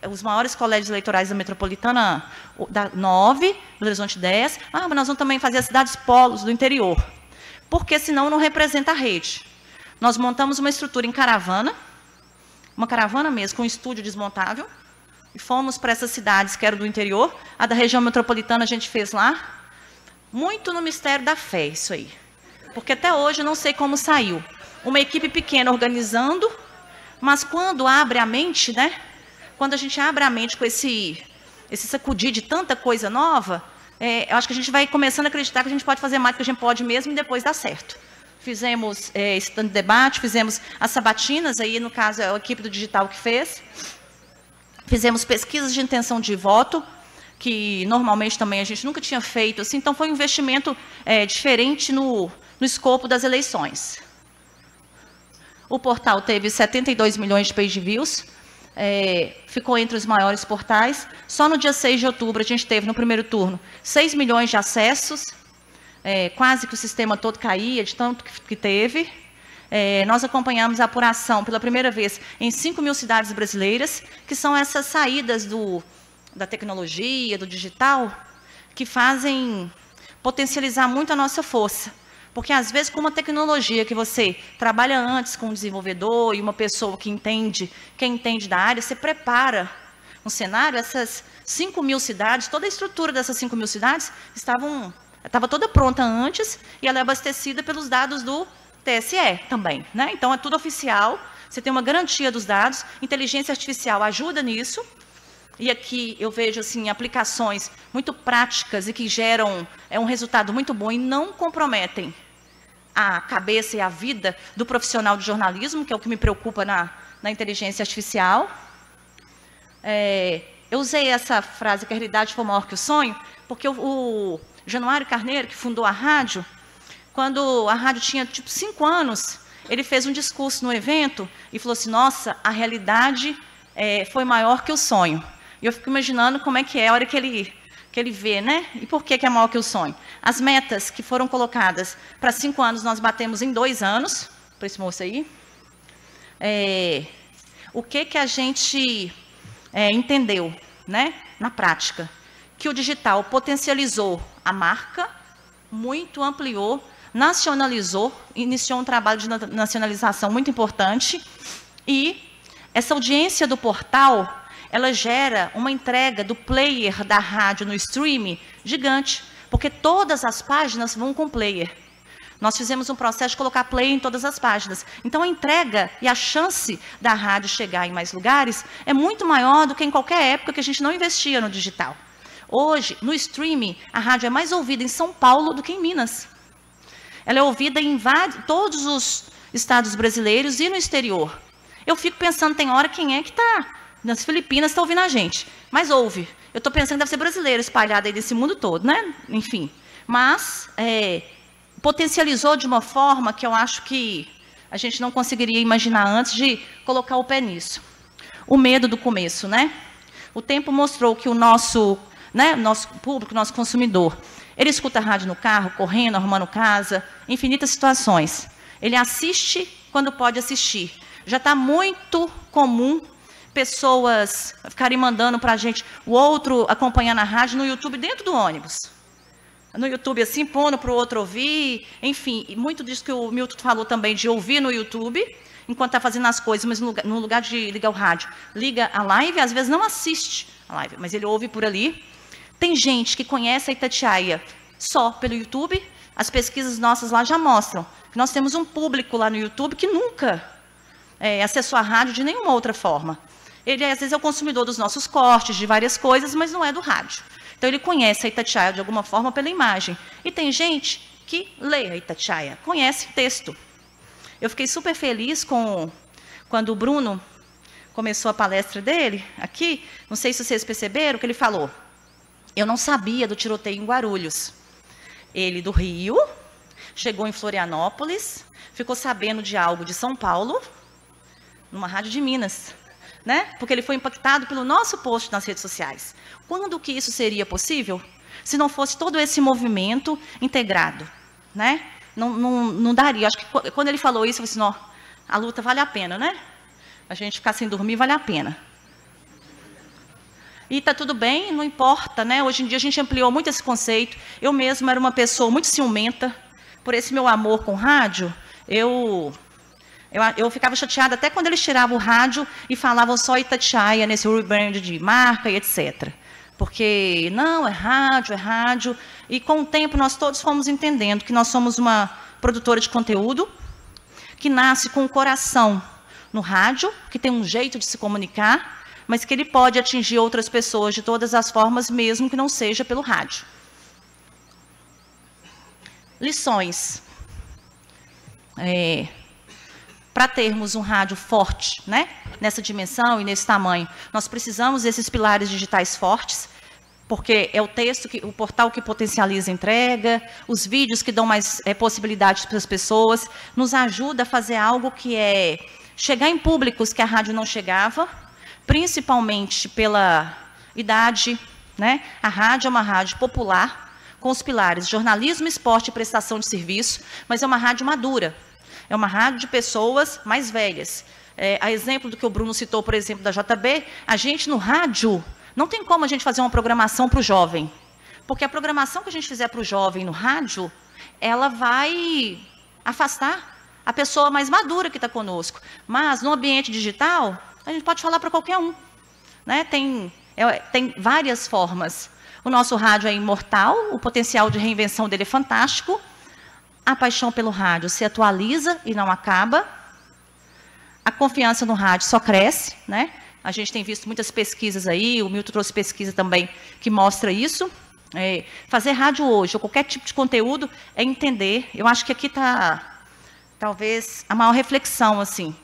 os maiores colégios eleitorais da Metropolitana, da 9, Belo Horizonte 10, mas nós vamos também fazer as cidades polos do interior, porque senão não representa a rede. Nós montamos uma estrutura em caravana, uma caravana mesmo, com um estúdio desmontável, e fomos para essas cidades que eram do interior. A da região metropolitana a gente fez lá, muito no mistério da fé, isso aí. Porque até hoje eu não sei como saiu. Uma equipe pequena organizando, mas quando abre a mente, né? Quando a gente abre a mente com esse sacudir de tanta coisa nova, eu acho que a gente vai começando a acreditar que a gente pode fazer mais do que a gente pode mesmo e depois dá certo. Fizemos esse tanto de debate, fizemos as sabatinas, aí no caso é a equipe do digital que fez. Fizemos pesquisas de intenção de voto, que normalmente também a gente nunca tinha feito, assim, então foi um investimento diferente no escopo das eleições. O portal teve 72 milhões de page views, ficou entre os maiores portais. Só no dia 6 de outubro a gente teve, no primeiro turno, 6 milhões de acessos, quase que o sistema todo caía de tanto que teve. Nós acompanhamos a apuração pela primeira vez em 5 mil cidades brasileiras, que são essas saídas da tecnologia, do digital, que fazem potencializar muito a nossa força. Porque, às vezes, com uma tecnologia que você trabalha antes com um desenvolvedor e uma pessoa que entende da área, você prepara um cenário. Essas 5 mil cidades, toda a estrutura dessas 5 mil cidades estava toda pronta antes e ela é abastecida pelos dados do TSE também, né? Então, é tudo oficial, você tem uma garantia dos dados, inteligência artificial ajuda nisso, e aqui eu vejo assim, aplicações muito práticas e que geram um resultado muito bom e não comprometem a cabeça e a vida do profissional de jornalismo, que é o que me preocupa na inteligência artificial. Eu usei essa frase, que a realidade foi maior que o sonho, porque o Januário Carneiro, que fundou a rádio, quando a rádio tinha, tipo, 5 anos, ele fez um discurso no evento e falou assim, nossa, a realidade foi maior que o sonho. E eu fico imaginando como é que é a hora que ele vê, né? E por que é maior que o sonho? As metas que foram colocadas para 5 anos, nós batemos em 2 anos, para esse moço aí. O que a gente entendeu, né? Na prática? Que o digital potencializou a marca, muito ampliou, nacionalizou, iniciou um trabalho de nacionalização muito importante, e essa audiência do portal, ela gera uma entrega do player da rádio no streaming gigante, porque todas as páginas vão com player. Nós fizemos um processo de colocar player em todas as páginas. Então, a entrega e a chance da rádio chegar em mais lugares é muito maior do que em qualquer época que a gente não investia no digital. Hoje, no streaming, a rádio é mais ouvida em São Paulo do que em Minas. Ela é ouvida em todos os estados brasileiros e no exterior. Eu fico pensando, tem hora, quem é que está nas Filipinas está ouvindo a gente, mas ouve. Eu estou pensando que deve ser brasileiro espalhado aí desse mundo todo, né? Enfim, mas potencializou de uma forma que eu acho que a gente não conseguiria imaginar antes de colocar o pé nisso. O medo do começo, né? O tempo mostrou que o nosso público, nosso consumidor, ele escuta a rádio no carro, correndo, arrumando casa, infinitas situações. Ele assiste quando pode assistir. Já está muito comum pessoas ficarem mandando para a gente, o outro acompanhando a rádio no YouTube dentro do ônibus. No YouTube, assim, pondo para o outro ouvir, enfim, muito disso que o Milton falou também, de ouvir no YouTube, enquanto está fazendo as coisas, mas no lugar de ligar o rádio, liga a live, às vezes não assiste a live, mas ele ouve por ali. Tem gente que conhece a Itatiaia só pelo YouTube, as pesquisas nossas lá já mostram que nós temos um público lá no YouTube que nunca acessou a rádio de nenhuma outra forma. Ele, às vezes, é o consumidor dos nossos cortes, de várias coisas, mas não é do rádio. Então, ele conhece a Itatiaia de alguma forma pela imagem. E tem gente que lê a Itatiaia, conhece texto. Eu fiquei super feliz quando o Bruno começou a palestra dele aqui. Não sei se vocês perceberam que ele falou. Eu não sabia do tiroteio em Guarulhos. Ele do Rio, chegou em Florianópolis, ficou sabendo de algo de São Paulo, numa rádio de Minas, né? Porque ele foi impactado pelo nosso post nas redes sociais. Quando que isso seria possível? Se não fosse todo esse movimento integrado, né? Não daria. Acho que quando ele falou isso, eu falei assim, a luta vale a pena, né? A gente ficar sem dormir vale a pena. E está tudo bem, não importa, né? Hoje em dia a gente ampliou muito esse conceito. Eu mesma era uma pessoa muito ciumenta. Por esse meu amor com rádio, eu ficava chateada até quando eles tiravam o rádio e falavam só Itatiaia, nesse rebrand de marca e etc. Porque, não, é rádio. E com o tempo nós todos fomos entendendo que nós somos uma produtora de conteúdo que nasce com o coração no rádio, que tem um jeito de se comunicar, mas que ele pode atingir outras pessoas de todas as formas, mesmo que não seja pelo rádio. Lições. Para termos um rádio forte, né, nessa dimensão e nesse tamanho, nós precisamos desses pilares digitais fortes, porque é o texto, o portal que potencializa a entrega, os vídeos que dão mais possibilidades para as pessoas, nos ajuda a fazer algo que é chegar em públicos que a rádio não chegava, principalmente pela idade, né? A rádio é uma rádio popular, com os pilares jornalismo, esporte e prestação de serviço, mas é uma rádio madura. É uma rádio de pessoas mais velhas. A exemplo do que o Bruno citou, por exemplo, da JB, a gente no rádio, não tem como a gente fazer uma programação para o jovem. Porque a programação que a gente fizer para o jovem no rádio, ela vai afastar a pessoa mais madura que está conosco. Mas no ambiente digital, a gente pode falar para qualquer um, né? Tem várias formas. O nosso rádio é imortal, o potencial de reinvenção dele é fantástico. A paixão pelo rádio se atualiza e não acaba. A confiança no rádio só cresce, né? A gente tem visto muitas pesquisas aí, o Milton trouxe pesquisa também que mostra isso. Fazer rádio hoje, ou qualquer tipo de conteúdo, é entender. Eu acho que aqui está, talvez, a maior reflexão, assim,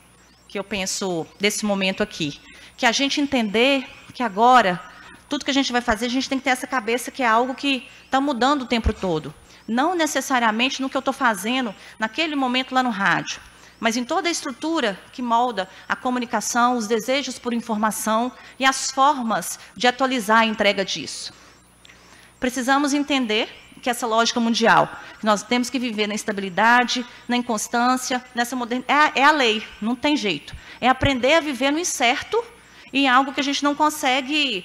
que eu penso desse momento aqui. Que a gente entender que agora, tudo que a gente vai fazer, a gente tem que ter essa cabeça que é algo que está mudando o tempo todo. Não necessariamente no que eu estou fazendo naquele momento lá no rádio, mas em toda a estrutura que molda a comunicação, os desejos por informação e as formas de atualizar a entrega disso. Precisamos entender que essa lógica mundial, que nós temos que viver na estabilidade, na inconstância, nessa modernidade, é a lei, não tem jeito. É aprender a viver no incerto e em algo que a gente não consegue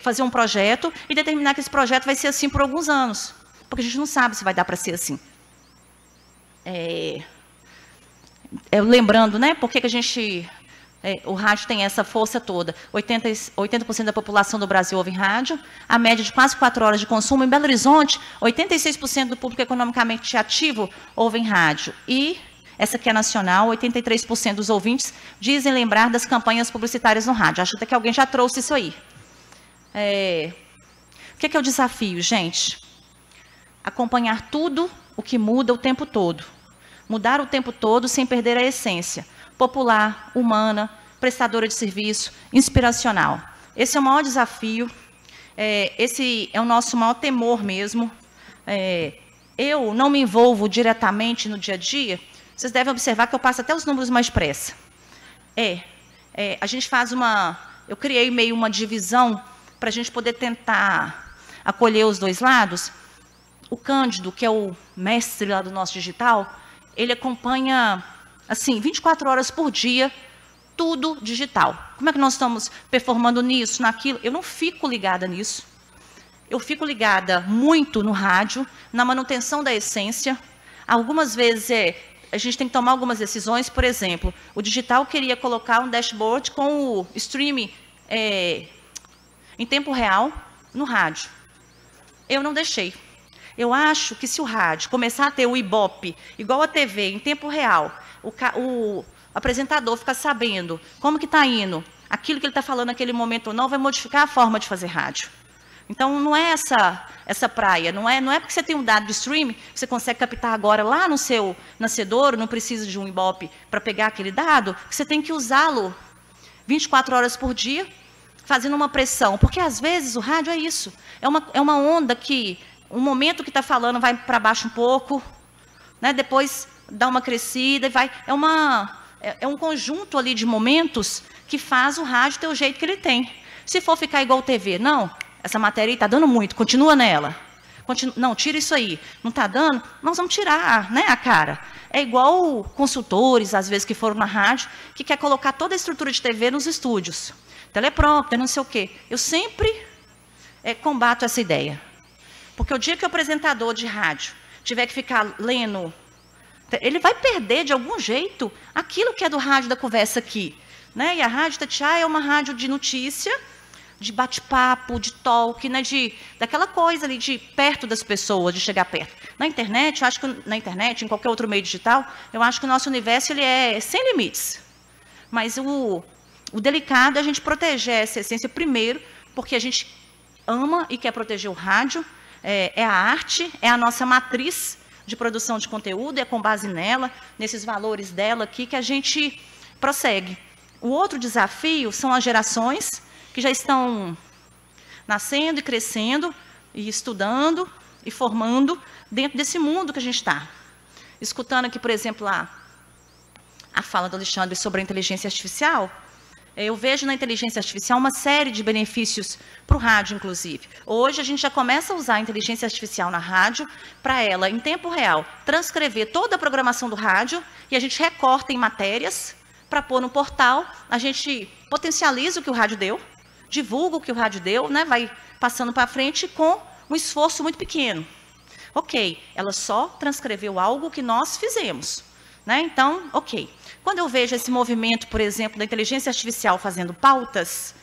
fazer um projeto e determinar que esse projeto vai ser assim por alguns anos. Porque a gente não sabe se vai dar para ser assim. Lembrando, né, por que a gente... o rádio tem essa força toda. 80% da população do Brasil ouve rádio, a média de quase 4 horas de consumo. Em Belo Horizonte, 86% do público economicamente ativo ouve rádio. E, essa aqui é nacional, 83% dos ouvintes dizem lembrar das campanhas publicitárias no rádio. Acho até que alguém já trouxe isso aí. O que é o desafio, gente? Acompanhar tudo o que muda o tempo todo. Mudar o tempo todo sem perder a essência. Popular, humana, prestadora de serviço, inspiracional. Esse é o maior desafio, esse é o nosso maior temor mesmo. Eu não me envolvo diretamente no dia a dia, vocês devem observar que eu passo até os números mais depressa. A gente faz eu criei meio uma divisão para a gente poder tentar acolher os dois lados. O Cândido, que é o mestre lá do nosso digital, ele acompanha, assim, 24 horas por dia, tudo digital. Como é que nós estamos performando nisso, naquilo? Eu não fico ligada nisso. Eu fico ligada muito no rádio, na manutenção da essência. Algumas vezes a gente tem que tomar algumas decisões. Por exemplo, o digital queria colocar um dashboard com o streaming em tempo real no rádio. Eu não deixei. Eu acho que se o rádio começar a ter o Ibope igual a TV, em tempo real, o apresentador ficar sabendo como que está indo, aquilo que ele está falando naquele momento ou não, vai modificar a forma de fazer rádio. Então, não é essa praia, não é porque você tem um dado de streaming, você consegue captar agora lá no seu nascedouro, não precisa de um Ibope para pegar aquele dado, que você tem que usá-lo 24 horas por dia, fazendo uma pressão. Porque, às vezes, o rádio é isso. É uma onda que, um momento que está falando, vai para baixo um pouco, né? Depois dá uma crescida, e vai... É um conjunto ali de momentos que faz o rádio ter o jeito que ele tem. Se for ficar igual TV, não... Essa matéria está dando muito, continua nela. Não, tira isso aí. Não está dando? Nós vamos tirar, né, a cara. É igual consultores, às vezes, que foram na rádio, que quer colocar toda a estrutura de TV nos estúdios. Teleprompter, não sei o quê. Eu sempre combato essa ideia. Porque o dia que o apresentador de rádio tiver que ficar lendo, ele vai perder, de algum jeito, aquilo que é do rádio da conversa aqui. Né? E a Rádio Itatiaia é uma rádio de notícia, de bate-papo, de talk, né, daquela coisa ali de perto das pessoas, de chegar perto. Na internet, eu acho que na internet, em qualquer outro meio digital, eu acho que o nosso universo ele é sem limites. Mas o delicado é a gente proteger essa essência primeiro, porque a gente ama e quer proteger o rádio, é a arte, é a nossa matriz de produção de conteúdo, é com base nela, nesses valores dela aqui, que a gente prossegue. O outro desafio são as gerações que já estão nascendo e crescendo, e estudando, e formando dentro desse mundo que a gente está. Escutando aqui, por exemplo, a fala do Alexandre sobre a inteligência artificial, eu vejo na inteligência artificial uma série de benefícios para o rádio, inclusive. Hoje, a gente já começa a usar a inteligência artificial na rádio para ela, em tempo real, transcrever toda a programação do rádio, e a gente recorta em matérias para pôr no portal, a gente potencializa o que o rádio deu, divulga o que o rádio deu, né, vai passando para frente com um esforço muito pequeno. Ok, ela só transcreveu algo que nós fizemos. Né? Então, ok. Quando eu vejo esse movimento, por exemplo, da inteligência artificial fazendo pautas,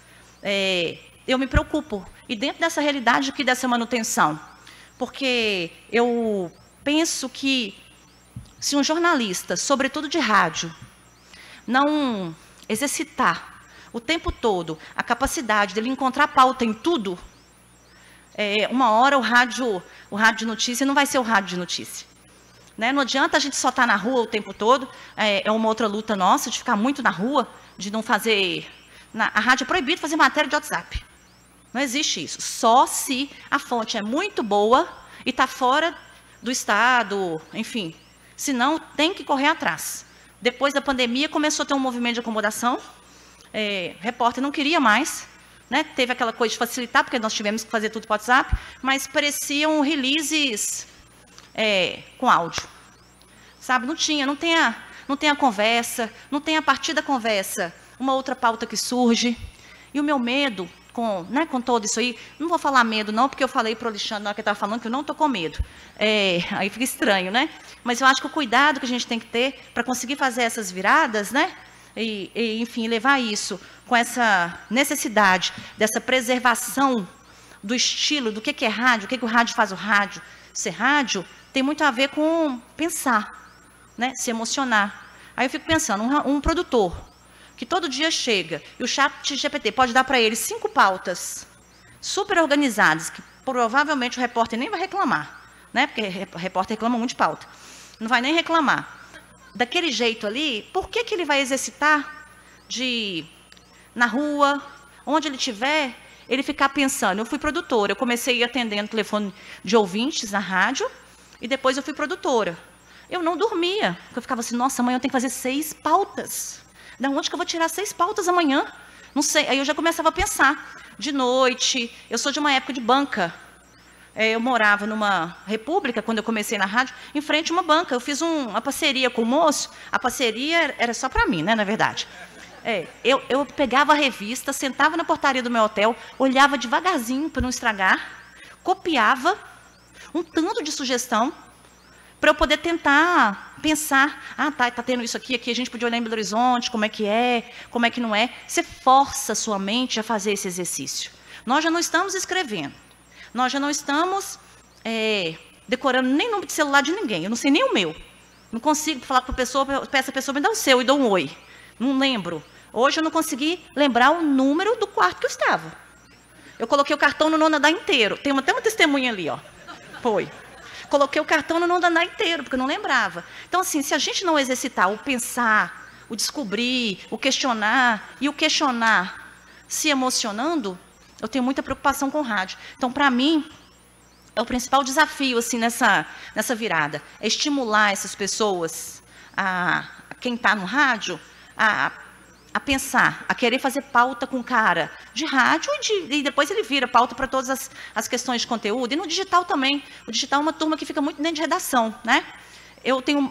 eu me preocupo. E dentro dessa realidade aqui, dessa manutenção, porque eu penso que se um jornalista, sobretudo de rádio, não exercitar o tempo todo a capacidade dele encontrar pauta em tudo, uma hora o rádio de notícia não vai ser o rádio de notícia. Né? Não adianta a gente só estar na rua o tempo todo, é uma outra luta nossa, de ficar muito na rua, de não fazer... A rádio é proibido fazer matéria de WhatsApp. Não existe isso. Só se a fonte é muito boa e está fora do estado, enfim. Senão, tem que correr atrás. Depois da pandemia, começou a ter um movimento de acomodação. Repórter não queria mais, né? Teve aquela coisa de facilitar, porque nós tivemos que fazer tudo por WhatsApp, mas pareciam releases com áudio. Sabe, não tem a conversa, não tem a partir da conversa uma outra pauta que surge. E o meu medo com todo isso aí, não vou falar medo não, porque eu falei para o Alexandre na hora que ele estava falando que eu não estou com medo. Aí fica estranho, né? Mas eu acho que o cuidado que a gente tem que ter para conseguir fazer essas viradas, né? Enfim, levar isso com essa necessidade dessa preservação do estilo, do que é rádio, o que o rádio faz o rádio. Ser rádio tem muito a ver com pensar, né? Se emocionar. Aí eu fico pensando, um produtor que todo dia chega e o ChatGPT pode dar para ele 5 pautas super organizadas, que provavelmente o repórter nem vai reclamar, né? Porque o repórter reclama muito de pauta. Não vai nem reclamar. Daquele jeito ali, por que ele vai exercitar na rua, onde ele estiver, ele ficar pensando? Eu fui produtora, eu comecei atendendo telefone de ouvintes na rádio, e depois eu fui produtora. Eu não dormia, porque eu ficava assim, nossa, amanhã eu tenho que fazer 6 pautas. Da onde que eu vou tirar 6 pautas amanhã? Não sei, aí eu já começava a pensar. De noite, eu sou de uma época de banca. Eu morava numa república, quando eu comecei na rádio, em frente a uma banca. Eu fiz uma parceria com o moço, a parceria era só para mim, né, na verdade. Eu pegava a revista, sentava na portaria do meu hotel, olhava devagarzinho para não estragar, copiava um tanto de sugestão para eu poder tentar pensar, tá tendo isso aqui, a gente podia olhar em Belo Horizonte, como é que não é. Você força a sua mente a fazer esse exercício. Nós já não estamos escrevendo, nós já não estamos decorando nem número de celular de ninguém, eu não sei nem o meu. Não consigo falar para a pessoa, peço a pessoa me dá o seu e dou um oi. Não lembro. Hoje eu não consegui lembrar o número do quarto que eu estava. Eu coloquei o cartão no nono andar inteiro. Tem até uma testemunha ali, ó. Foi. Coloquei o cartão no nono andar inteiro, porque eu não lembrava. Então, assim, se a gente não exercitar o pensar, o descobrir, o questionar, e o questionar se emocionando, eu tenho muita preocupação com o rádio. Então, para mim, é o principal desafio, assim, nessa virada. É estimular essas pessoas, quem está no rádio, a pensar, a querer fazer pauta com cara de rádio e depois ele vira pauta para todas as questões de conteúdo. E no digital também. O digital é uma turma que fica muito dentro de redação, né?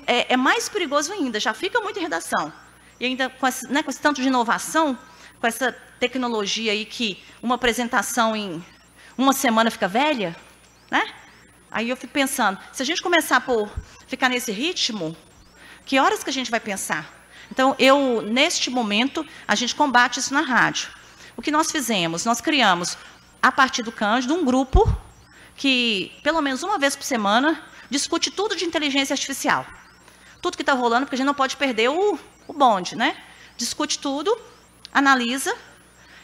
É mais perigoso ainda, já fica muito em redação. E ainda com esse tanto de inovação, com essa tecnologia aí que uma apresentação em uma semana fica velha, né? Aí eu fico pensando, se a gente começar por ficar nesse ritmo, que horas que a gente vai pensar? Então, neste momento, a gente combate isso na rádio. O que nós fizemos? Nós criamos, a partir do Cândido, um grupo que, pelo menos uma vez por semana, discute tudo de inteligência artificial. Tudo que está rolando, porque a gente não pode perder o bonde, né? Discute tudo, analisa,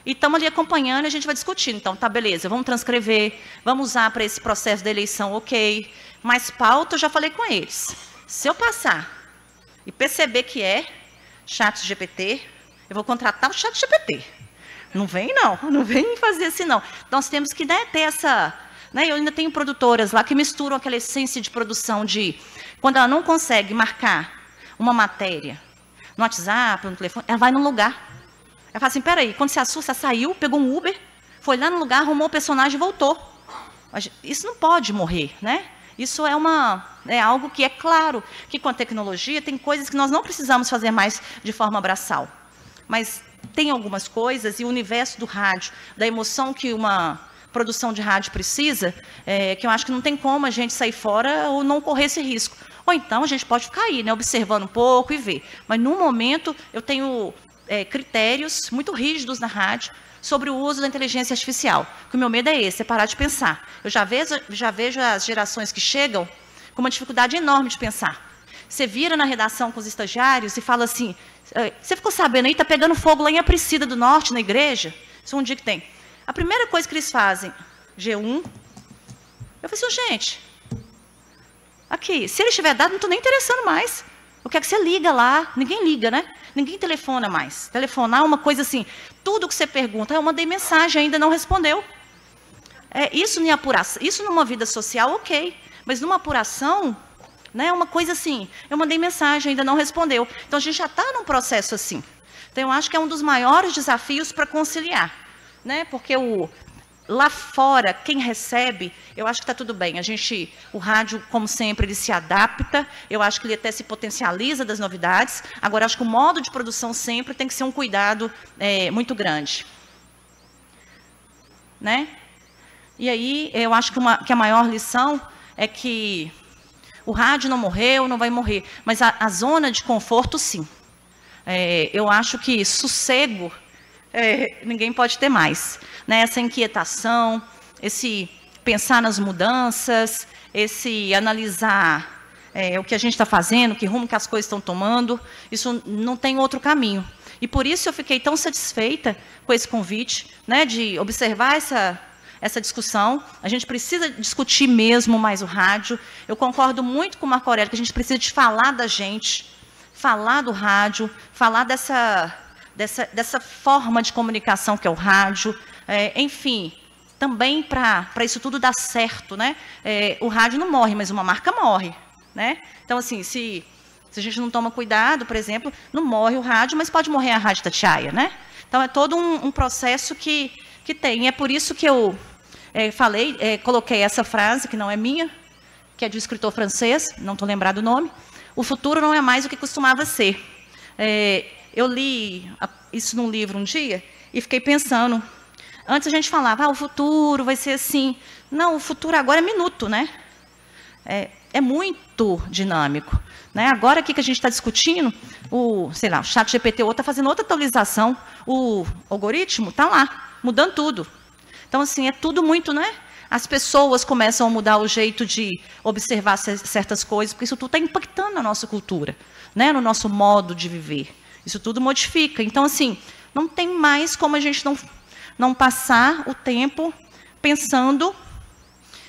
e estamos ali acompanhando e a gente vai discutindo. Então, tá, beleza, vamos transcrever, vamos usar para esse processo da eleição, ok. Mas pauta, eu já falei com eles. Se eu passar e perceber que ChatGPT, eu vou contratar o ChatGPT. Não vem, não vem fazer assim, não. Então, nós temos que ter essa... eu ainda tenho produtoras lá que misturam aquela essência de produção de... Quando ela não consegue marcar uma matéria no WhatsApp, no telefone, ela vai num lugar. Ela fala assim, peraí, quando se assusta, saiu, pegou um Uber, foi lá no lugar, arrumou o personagem e voltou. Isso não pode morrer, né? Isso é algo que é claro, que com a tecnologia tem coisas que nós não precisamos fazer mais de forma braçal. Mas tem algumas coisas, e o universo do rádio, da emoção que uma produção de rádio precisa, que eu acho que não tem como a gente sair fora ou não correr esse risco. Ou então a gente pode ficar aí, né, observando um pouco e ver. Mas, no momento, eu tenho critérios muito rígidos na rádio sobre o uso da inteligência artificial. Porque o meu medo é esse, é parar de pensar. Eu já vejo as gerações que chegam com uma dificuldade enorme de pensar. Você vira na redação com os estagiários e fala assim, você ficou sabendo aí, está pegando fogo lá em Aparecida do Norte, na igreja? Isso é um dia que tem. A primeira coisa que eles fazem, G1, eu falei assim, gente, aqui, se ele tiver dado, não estou nem interessando mais. Eu quero que você liga lá, ninguém liga, né? Ninguém telefona mais. Telefonar é uma coisa assim, tudo que você pergunta, eu mandei mensagem, ainda não respondeu. Isso em apuração, isso numa vida social, ok. Mas numa apuração, né, uma coisa assim, eu mandei mensagem, ainda não respondeu. Então, a gente já está num processo assim. Então, eu acho que é um dos maiores desafios para conciliar, né? Porque lá fora, quem recebe, eu acho que está tudo bem. O rádio, como sempre, ele se adapta. Eu acho que ele até se potencializa das novidades. Agora, acho que o modo de produção sempre tem que ser um cuidado muito grande. Né? E aí, eu acho que a maior lição é que o rádio não morreu, não vai morrer. Mas a zona de conforto, sim. Eu acho que sossego... ninguém pode ter mais, né? Essa inquietação, esse pensar nas mudanças, esse analisar o que a gente está fazendo, que rumo que as coisas estão tomando, isso não tem outro caminho. E por isso eu fiquei tão satisfeita com esse convite, né, de observar essa discussão. A gente precisa discutir mesmo mais o rádio. Eu concordo muito com o Marco Aurélio, que a gente precisa de falar da gente, falar do rádio, falar dessa forma de comunicação que é o rádio, enfim, também para isso tudo dar certo, né? O rádio não morre, mas uma marca morre, né? Então, assim, se a gente não toma cuidado, por exemplo, não morre o rádio, mas pode morrer a Rádio Itatiaia, né? Então, é todo um processo que tem. E é por isso que eu coloquei essa frase, que não é minha, que é de um escritor francês, não estou lembrado o nome: o futuro não é mais o que costumava ser. Eu li isso num livro um dia e fiquei pensando. Antes a gente falava, o futuro vai ser assim. Não, o futuro agora é minuto, né? É muito dinâmico. Né? Agora aqui que a gente está discutindo, o chat GPT está fazendo outra atualização, o algoritmo está lá, mudando tudo. Então, assim, é tudo muito, né? As pessoas começam a mudar o jeito de observar certas coisas, porque isso tudo está impactando na nossa cultura, né? No nosso modo de viver. Isso tudo modifica. Então, assim, não tem mais como a gente não passar o tempo pensando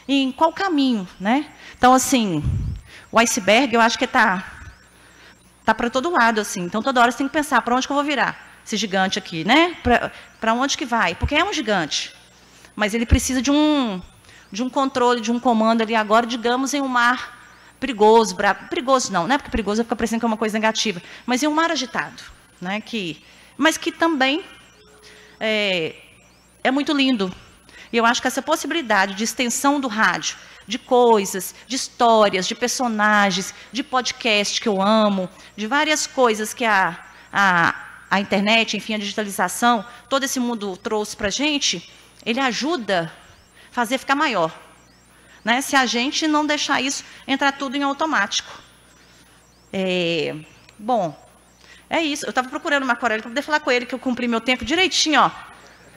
em qual caminho, né? Então, assim, o iceberg, eu acho que tá para todo lado, assim. Então, toda hora você tem que pensar, para onde que eu vou virar esse gigante aqui, né? Para onde que vai? Porque é um gigante, mas ele precisa de um controle, de um comando ali agora, digamos, em um mar perigoso, perigoso não, né? Porque perigoso fica parecendo que é uma coisa negativa, mas em um mar agitado, né? Mas que também é muito lindo. E eu acho que essa possibilidade de extensão do rádio, de coisas, de histórias, de personagens, de podcast que eu amo, de várias coisas que a internet, enfim, a digitalização, todo esse mundo trouxe para a gente, ele ajuda a fazer ficar maior. Né? Se a gente não deixar isso entrar tudo em automático. Bom, é isso. Eu estava procurando o Marco Aurélio para poder falar com ele, que eu cumpri meu tempo direitinho, ó.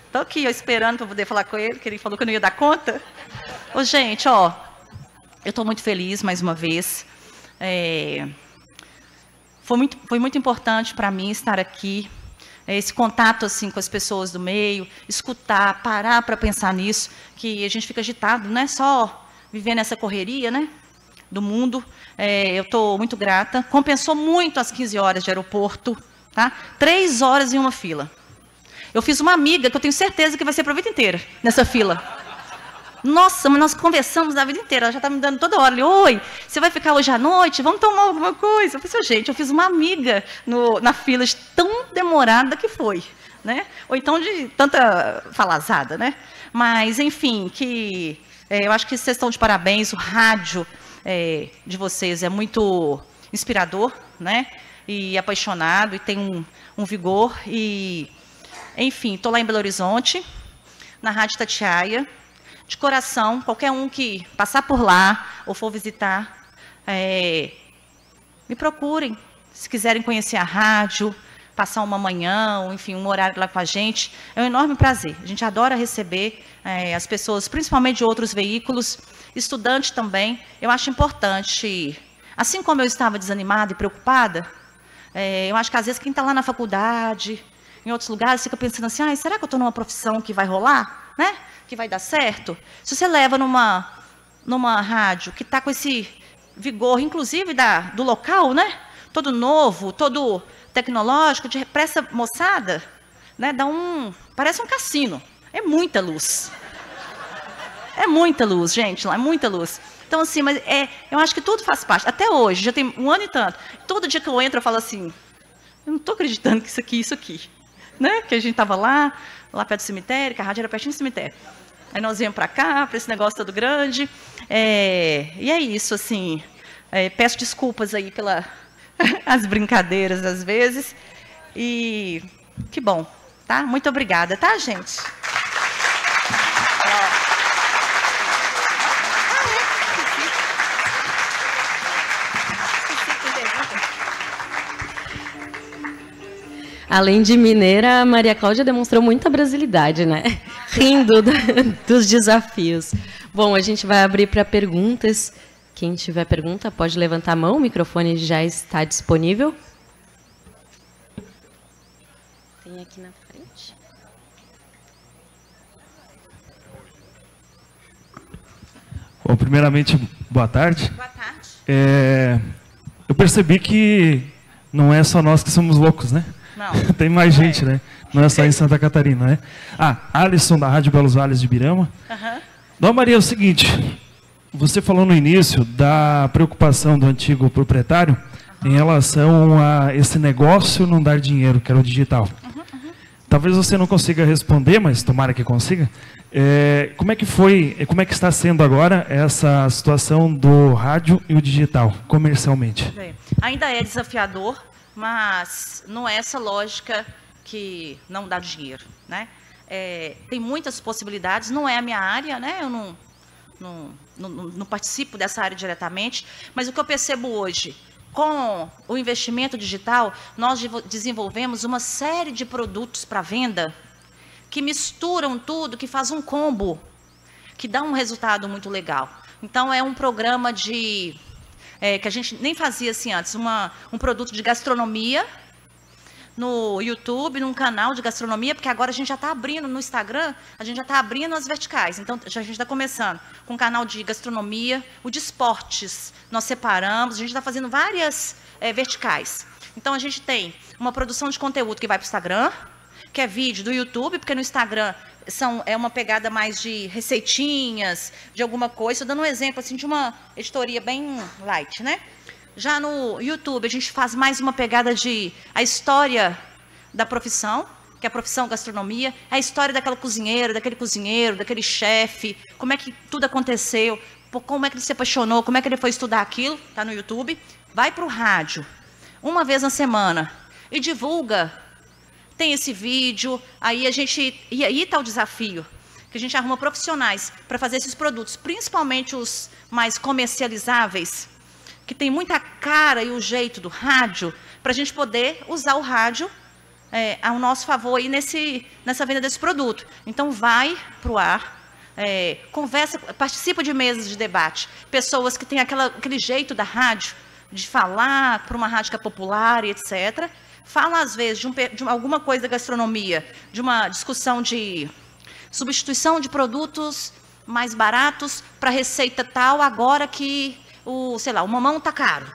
Estou aqui, ó, esperando para poder falar com ele, que ele falou que eu não ia dar conta. Ô, gente, ó, eu estou muito feliz mais uma vez. Foi muito importante para mim estar aqui. Esse contato assim com as pessoas do meio, escutar, parar para pensar nisso, que a gente fica agitado, não é só vivendo essa correria, né, do mundo. Eu estou muito grata. Compensou muito as 15 horas de aeroporto, tá? 3 horas em uma fila. Eu fiz uma amiga que eu tenho certeza que vai ser para a vida inteira nessa fila. Nossa, mas nós conversamos a vida inteira. Ela já está me dando toda hora. Oi, você vai ficar hoje à noite? Vamos tomar alguma coisa? Eu falei, gente, eu fiz uma amiga na fila de tão demorada que foi, né? Ou então de tanta falazada, né? Mas, enfim, eu acho que vocês estão de parabéns. O rádio de vocês é muito inspirador, né? E apaixonado, e tem um vigor. E, enfim, estou lá em Belo Horizonte, na Rádio Itatiaia. De coração, qualquer um que passar por lá ou for visitar, me procurem. Se quiserem conhecer a rádio, passar uma manhã, ou enfim, um horário lá com a gente, é um enorme prazer. A gente adora receber as pessoas, principalmente de outros veículos, estudante também. Eu acho importante, assim como eu estava desanimada e preocupada, eu acho que às vezes quem está lá na faculdade, em outros lugares, fica pensando assim, será que eu estou numa profissão que vai rolar, né? Que vai dar certo? Se você leva numa rádio que está com esse vigor, inclusive do local, né? Todo novo, todo tecnológico, para essa moçada, né? Parece um cassino. É muita luz. É muita luz, gente, lá é muita luz. Então, assim, mas eu acho que tudo faz parte. Até hoje, já tem 1 ano e tanto. Todo dia que eu entro, eu falo assim, eu não estou acreditando que isso aqui. Né? Que a gente estava lá perto do cemitério, que a rádio era pertinho do cemitério. Aí nós viemos para cá, para esse negócio todo grande. E é isso, assim. Peço desculpas aí pelas as brincadeiras às vezes. E que bom, tá? Muito obrigada, tá, gente? Além de mineira, a Maria Cláudia demonstrou muita brasilidade, né? Rindo dos desafios. Bom, a gente vai abrir para perguntas. Quem tiver pergunta pode levantar a mão, o microfone já está disponível. Tem aqui na frente. Bom, primeiramente, boa tarde. Boa tarde. Eu percebi que não é só nós que somos loucos, né? Não. Tem mais gente, né? Não é só em Santa Catarina, né? Alisson, da Rádio Belos Vales de Birama. Dona Maria, é o seguinte, você falou no início da preocupação do antigo proprietário em relação a esse negócio não dar dinheiro, que era o digital. Talvez você não consiga responder, mas tomara que consiga. Como é que está sendo agora essa situação do rádio e o digital, comercialmente? Ainda é desafiador, mas não é essa lógica que não dá dinheiro, né? Tem muitas possibilidades, não é a minha área, né? Eu não participo dessa área diretamente, mas o que eu percebo hoje, com o investimento digital, nós desenvolvemos uma série de produtos para venda que misturam tudo, que faz um combo, que dá um resultado muito legal. Então, é um programa que a gente nem fazia assim antes, um produto de gastronomia no YouTube, num canal de gastronomia, porque agora a gente já está abrindo no Instagram, a gente já está abrindo as verticais. Então, a gente está começando com um canal de gastronomia, o de esportes, nós separamos, a gente está fazendo várias verticais. Então, a gente tem uma produção de conteúdo que vai para o Instagram, que é vídeo do YouTube, porque no Instagram é uma pegada mais de receitinhas, de alguma coisa. Estou dando um exemplo assim, de uma editoria bem light, né? Já no YouTube, a gente faz mais uma pegada de a história da profissão, que é a profissão gastronomia, a história daquela cozinheira, daquele cozinheiro, daquele chefe, como é que tudo aconteceu, como é que ele se apaixonou, como é que ele foi estudar aquilo, tá no YouTube. Vai para o rádio, uma vez na semana, e divulga. Tem esse vídeo, e aí está o desafio, que a gente arruma profissionais para fazer esses produtos, principalmente os mais comercializáveis, que tem muita cara e o jeito do rádio, para a gente poder usar o rádio ao nosso favor aí nessa venda desse produto. Então, vai para o ar, conversa, participa de mesas de debate, pessoas que têm aquele jeito da rádio, de falar para uma rádio que é popular e etc., fala, às vezes, de alguma coisa da gastronomia, de uma discussão de substituição de produtos mais baratos para receita tal, agora que o mamão está caro,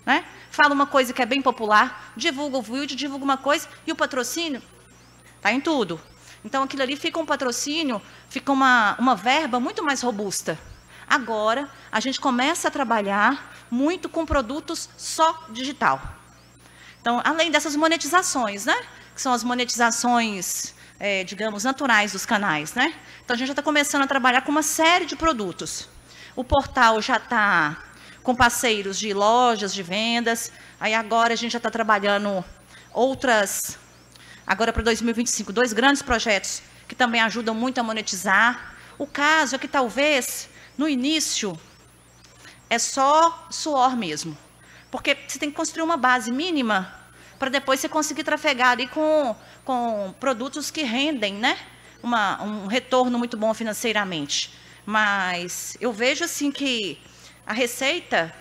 né? Fala uma coisa que é bem popular, divulga o vídeo, divulga uma coisa, e o patrocínio está em tudo. Então, aquilo ali fica um patrocínio, fica uma verba muito mais robusta. Agora, a gente começa a trabalhar muito com produtos só digital. Então, além dessas monetizações, né? Que são as monetizações, digamos, naturais dos canais, né? Então, a gente já está começando a trabalhar com uma série de produtos. O portal já está com parceiros de lojas, de vendas. Aí agora a gente já está trabalhando agora para 2025, 2 grandes projetos que também ajudam muito a monetizar. O caso é que talvez, no início, é só suor mesmo. Porque você tem que construir uma base mínima para depois você conseguir trafegar ali com produtos que rendem, né? Um retorno muito bom financeiramente. Mas eu vejo assim que a receita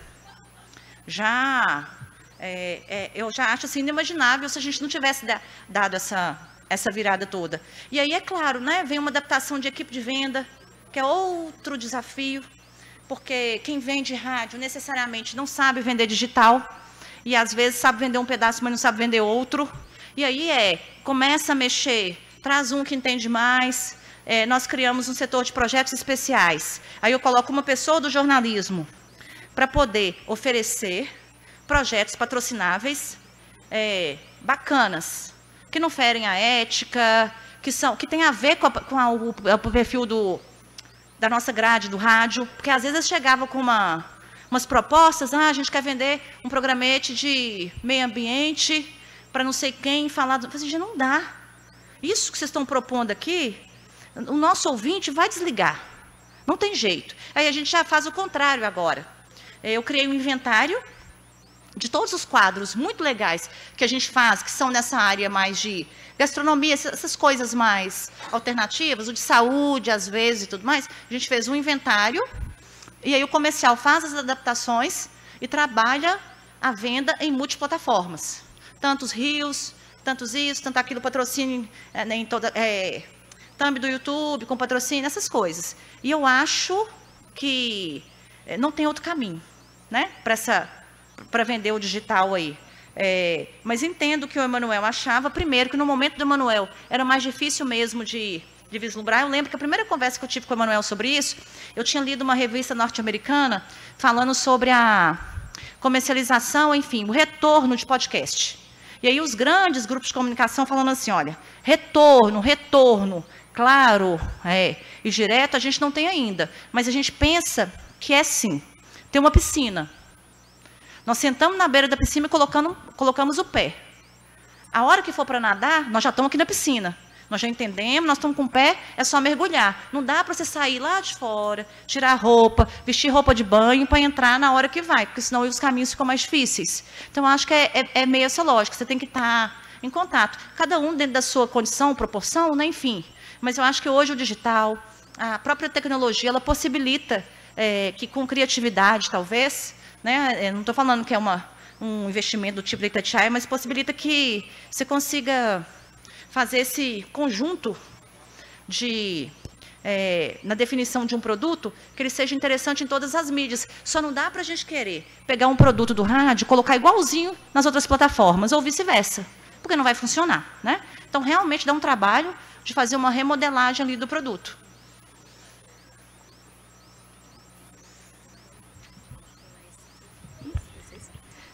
eu já acho assim inimaginável se a gente não tivesse dado essa virada toda. E aí, é claro, né? Vem uma adaptação de equipe de venda, que é outro desafio. Porque quem vende rádio necessariamente não sabe vender digital, e às vezes sabe vender um pedaço, mas não sabe vender outro. E aí começa a mexer, traz um que entende mais. Nós criamos um setor de projetos especiais. Aí eu coloco uma pessoa do jornalismo para poder oferecer projetos patrocináveis bacanas, que não ferem a ética, que tem a ver com o perfil da nossa grade do rádio, porque às vezes chegava com umas propostas, a gente quer vender um programete de meio ambiente para não sei quem falar, já não dá. Isso que vocês estão propondo aqui, o nosso ouvinte vai desligar, não tem jeito. Aí a gente já faz o contrário agora. Eu criei um inventário de todos os quadros muito legais que a gente faz, que são nessa área mais de gastronomia, essas coisas mais alternativas, o de saúde, às vezes, e tudo mais. A gente fez um inventário, e aí o comercial faz as adaptações e trabalha a venda em multiplataformas. Tantos rios, tantos isso, tanto aquilo, patrocínio em toda... thumb do YouTube, com patrocínio, essas coisas. E eu acho que não tem outro caminho, né? Para vender o digital aí. Mas entendo que o Emanuel achava, primeiro, que no momento do Emanuel era mais difícil mesmo de vislumbrar. Eu lembro que a primeira conversa que eu tive com o Emanuel sobre isso, eu tinha lido uma revista norte-americana falando sobre a comercialização, enfim, o retorno de podcast. E aí os grandes grupos de comunicação falando assim, olha, retorno, claro, e direto a gente não tem ainda, mas a gente pensa que é sim, tem uma piscina. Nós sentamos na beira da piscina e colocamos o pé. A hora que for para nadar, nós já estamos aqui na piscina. Nós já entendemos, nós estamos com o pé, é só mergulhar. Não dá para você sair lá de fora, tirar roupa, vestir roupa de banho para entrar na hora que vai, porque senão os caminhos ficam mais difíceis. Então, eu acho que é meio essa lógica, você tem que estar em contato. Cada um dentro da sua condição, proporção, né, enfim. Mas eu acho que hoje o digital, a própria tecnologia, ela possibilita que com criatividade, talvez, né, não estou falando que é um investimento do tipo da Itatiaia, mas possibilita que você consiga fazer esse conjunto na definição de um produto, que ele seja interessante em todas as mídias. Só não dá para a gente querer pegar um produto do rádio, colocar igualzinho nas outras plataformas, ou vice-versa, porque não vai funcionar, né? Então, realmente dá um trabalho de fazer uma remodelagem ali do produto.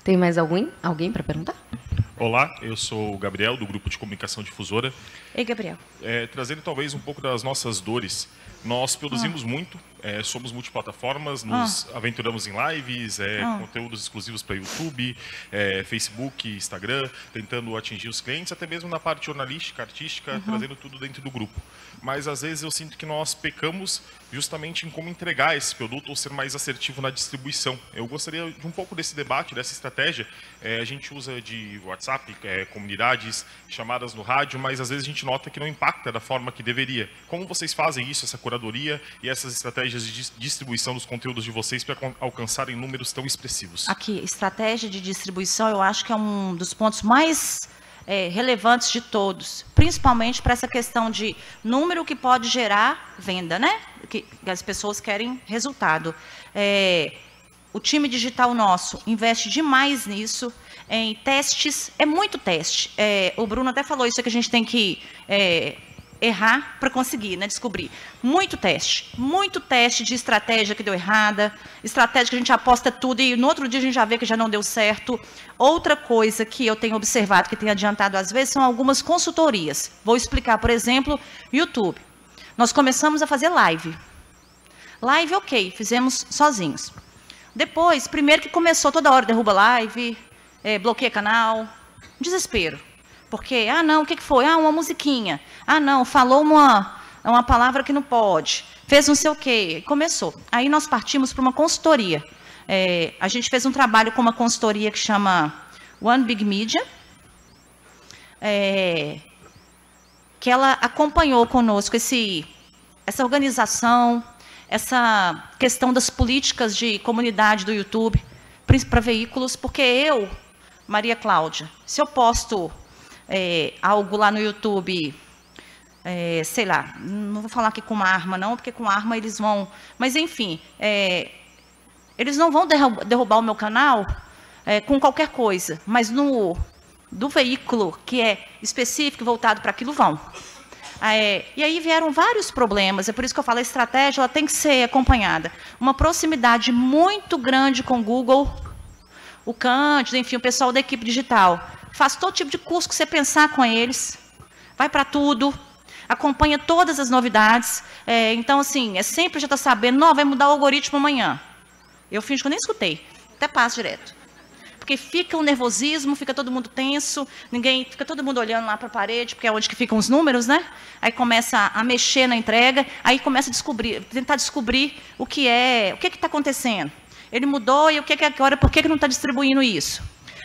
Tem mais alguém para perguntar? Olá, eu sou o Gabriel, do Grupo de Comunicação Difusora. Ei, Gabriel. Trazendo talvez um pouco das nossas dores. Nós produzimos muito, somos multiplataformas, nos aventuramos em lives, conteúdos exclusivos para YouTube, Facebook, Instagram, tentando atingir os clientes, até mesmo na parte jornalística, artística, trazendo tudo dentro do grupo. Mas às vezes eu sinto que nós pecamos justamente em como entregar esse produto ou ser mais assertivo na distribuição. Eu gostaria de um pouco desse debate, dessa estratégia. A gente usa de WhatsApp, comunidades, chamadas no rádio, mas às vezes a gente nota que não impacta da forma que deveria. Como vocês fazem isso, essa curadoria e essas estratégias de distribuição dos conteúdos de vocês para alcançarem números tão expressivos? Aqui, estratégia de distribuição, eu acho que é um dos pontos mais relevantes de todos, principalmente para essa questão de número que pode gerar venda, né? Que as pessoas querem resultado. O time digital nosso investe demais nisso, em testes, é muito teste. O Bruno até falou isso, que a gente tem que errar para conseguir, né, descobrir. Muito teste de estratégia que deu errada, estratégia que a gente aposta tudo e no outro dia a gente já vê que já não deu certo. Outra coisa que eu tenho observado, que tem adiantado às vezes, são algumas consultorias. Vou explicar, por exemplo, YouTube. Nós começamos a fazer live. Live, ok, fizemos sozinhos. Depois, primeiro que começou toda hora, derruba live, bloqueia canal, desespero. Porque, não, o que foi? Uma musiquinha. Não, falou uma palavra que não pode. Fez não sei o quê. Começou. Aí nós partimos para uma consultoria. A gente fez um trabalho com uma consultoria que chama One Big Media, que ela acompanhou conosco essa organização, essa questão das políticas de comunidade do YouTube, para veículos, porque eu, Maria Cláudia, se eu posto algo lá no YouTube, sei lá, não vou falar aqui com uma arma não, porque com arma eles vão, mas enfim, eles não vão derrubar o meu canal com qualquer coisa, mas do veículo que é específico, voltado para aquilo, vão. E aí vieram vários problemas, é por isso que eu falo, a estratégia ela tem que ser acompanhada. Uma proximidade muito grande com o Google, o Cândido, enfim, o pessoal da equipe digital. Faz todo tipo de curso que você pensar com eles, vai para tudo, acompanha todas as novidades. Então, assim, sempre já está sabendo, não, vai mudar o algoritmo amanhã. Eu finjo que eu nem escutei, até passo direto. Porque fica um nervosismo, fica todo mundo tenso, fica todo mundo olhando lá para a parede, porque é onde que ficam os números, né? Aí começa a mexer na entrega, aí começa a tentar descobrir o que está acontecendo. Ele mudou e o que agora, por que não está distribuindo isso?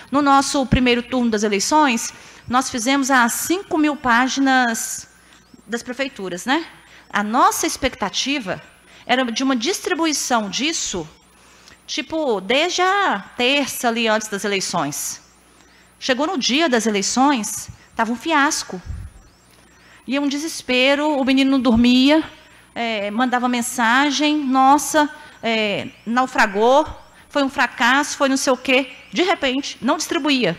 No nosso primeiro turno das eleições, nós fizemos as 5.000 páginas das prefeituras, né? A nossa expectativa era de uma distribuição disso, tipo, desde a terça ali antes das eleições. Chegou no dia das eleições, estava um fiasco. E um desespero, o menino não dormia, mandava mensagem, nossa, naufragou, foi um fracasso, foi não sei o quê. De repente, não distribuía.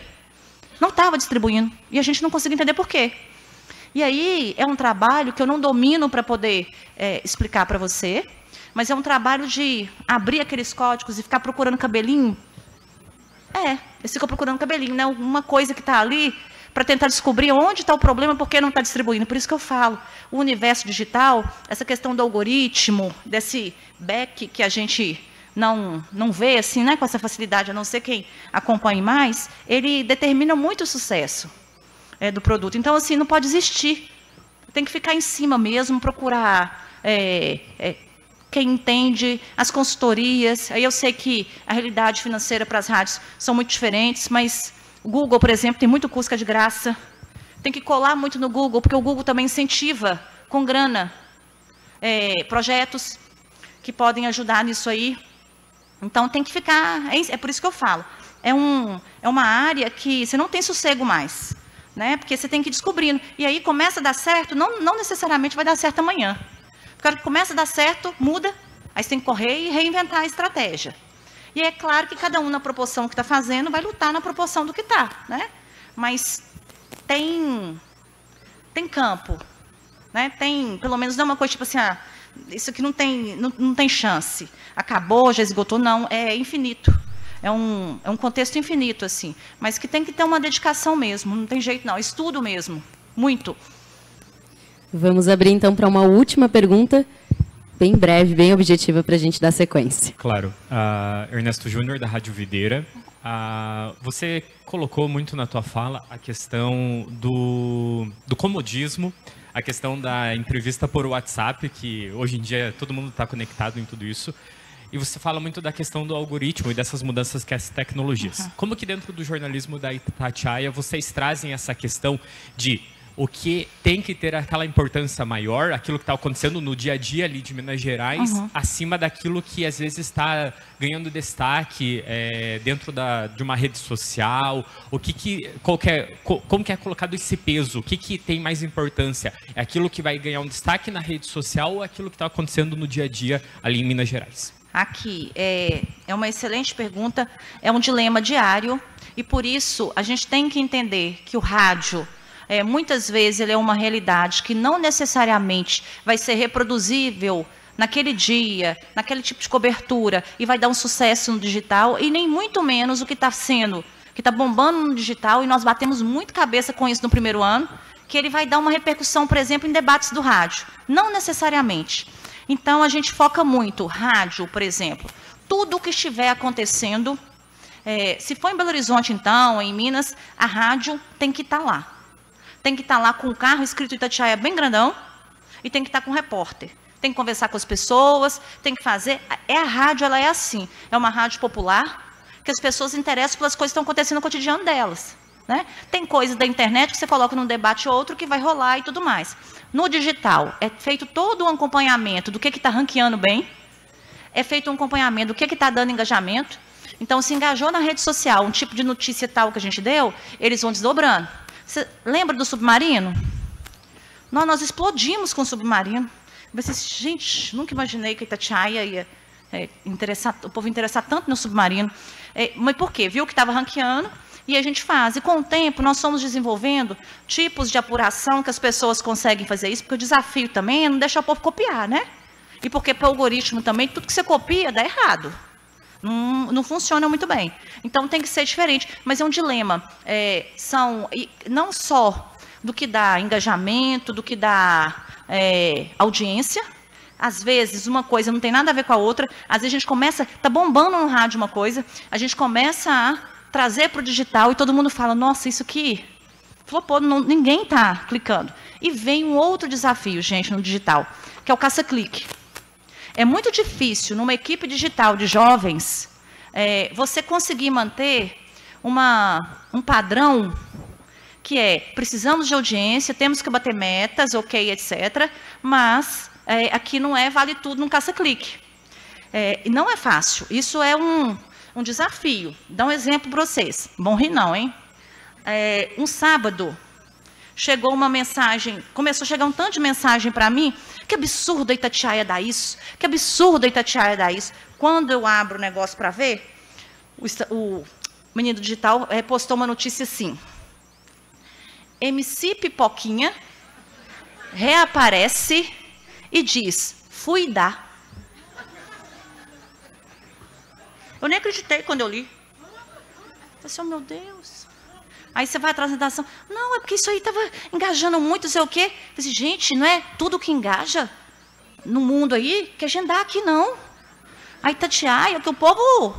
Não estava distribuindo. E a gente não conseguia entender por quê. E aí, é um trabalho que eu não domino para poder explicar para você, mas é um trabalho de abrir aqueles códigos e ficar procurando cabelinho. Eles ficam procurando cabelinho, né? Uma coisa que está ali para tentar descobrir onde está o problema, por que não está distribuindo. Por isso que eu falo, o universo digital, essa questão do algoritmo, desse back que a gente não vê assim, né, com essa facilidade, a não ser quem acompanhe mais, ele determina muito o sucesso do produto. Então, assim, não pode existir. Tem que ficar em cima mesmo, procurar quem entende, as consultorias. Aí eu sei que a realidade financeira para as rádios são muito diferentes, mas o Google, por exemplo, tem muito curso que é de graça. Tem que colar muito no Google, porque o Google também incentiva com grana projetos que podem ajudar nisso aí. Então tem que ficar, é por isso que eu falo, é uma área que você não tem sossego mais, né? Porque você tem que ir descobrindo. E aí começa a dar certo, não necessariamente vai dar certo amanhã. Porque a hora que começa a dar certo, muda, aí você tem que correr e reinventar a estratégia. E é claro que cada um na proporção que está fazendo vai lutar na proporção do que está, né? Mas tem campo, né? Tem, pelo menos não é uma coisa tipo assim, isso aqui não tem chance, acabou, já esgotou, não, é infinito, é um contexto infinito, assim, mas que tem que ter uma dedicação mesmo, não tem jeito não, estudo mesmo, muito. Vamos abrir então para uma última pergunta, bem breve, bem objetiva para a gente dar sequência. Claro, Ernesto Júnior, da Rádio Videira. Você colocou muito na tua fala a questão do comodismo, a questão da entrevista por WhatsApp, que hoje em dia todo mundo está conectado em tudo isso. E você fala muito da questão do algoritmo e dessas mudanças que as tecnologias. Como que dentro do jornalismo da Itatiaia vocês trazem essa questão de o que tem que ter aquela importância maior, aquilo que está acontecendo no dia a dia ali de Minas Gerais, acima daquilo que às vezes está ganhando destaque dentro de uma rede social, como que é colocado esse peso, o que tem mais importância? É aquilo que vai ganhar um destaque na rede social ou aquilo que está acontecendo no dia a dia ali em Minas Gerais? Aqui, é uma excelente pergunta, é um dilema diário, e por isso a gente tem que entender que o rádio, muitas vezes ele é uma realidade que não necessariamente vai ser reproduzível naquele dia, naquele tipo de cobertura, e vai dar um sucesso no digital, e nem muito menos o que está bombando no digital, e nós batemos muito cabeça com isso no primeiro ano, que ele vai dar uma repercussão, por exemplo, em debates do rádio. Não necessariamente. Então, a gente foca muito, rádio, por exemplo, tudo o que estiver acontecendo, se for em Belo Horizonte, então, em Minas, a rádio tem que estar lá. Tem que estar lá com o carro escrito Itatiaia bem grandão e tem que estar com o repórter. Tem que conversar com as pessoas, tem que fazer. A rádio, ela é assim. É uma rádio popular, que as pessoas se interessam pelas coisas que estão acontecendo no cotidiano delas, né? Tem coisas da internet que você coloca num debate ou outro que vai rolar e tudo mais. No digital, é feito todo um acompanhamento do que está ranqueando bem, é feito um acompanhamento do que está dando engajamento. Então, se engajou na rede social, um tipo de notícia tal que a gente deu, eles vão desdobrando. Você lembra do submarino? Nós explodimos com o submarino. Gente, nunca imaginei que a Itatiaia ia o povo interessar tanto no submarino. Mas por quê? Viu que estava ranqueando e a gente faz. E com o tempo nós fomos desenvolvendo tipos de apuração que as pessoas conseguem fazer isso, porque o desafio também é não deixar o povo copiar, né? E porque para o algoritmo também, tudo que você copia dá errado. Não funciona muito bem. Então tem que ser diferente, mas é um dilema. Não só do que dá engajamento, do que dá audiência. Às vezes uma coisa não tem nada a ver com a outra. Às vezes a gente começa, está bombando no rádio uma coisa, a gente começa a trazer para o digital e todo mundo fala, nossa, isso aqui flopou, ninguém está clicando. E vem um outro desafio, gente, no digital, que é o caça-clique. É muito difícil, numa equipe digital de jovens, você conseguir manter um padrão que precisamos de audiência, temos que bater metas, ok, etc. Mas aqui não vale tudo num caça-clique. Não é fácil, isso é um desafio. Dá um exemplo para vocês. Bom rir não, hein? Um sábado, chegou uma mensagem, começou a chegar um tanto de mensagem para mim, que absurdo a Itatiaia dar isso, que absurdo a Itatiaia dar isso. Quando eu abro o negócio para ver, o menino digital postou uma notícia assim, MC Pipoquinha reaparece e diz, fui dar. Eu nem acreditei quando eu li. Eu falei assim, oh, meu Deus. Aí você vai atrás da redação. Não, é porque isso aí estava engajando muito, não sei o quê. Eu falei assim, gente, não é tudo que engaja no mundo aí que a gente dá aqui, não. A Itatiaia, que o povo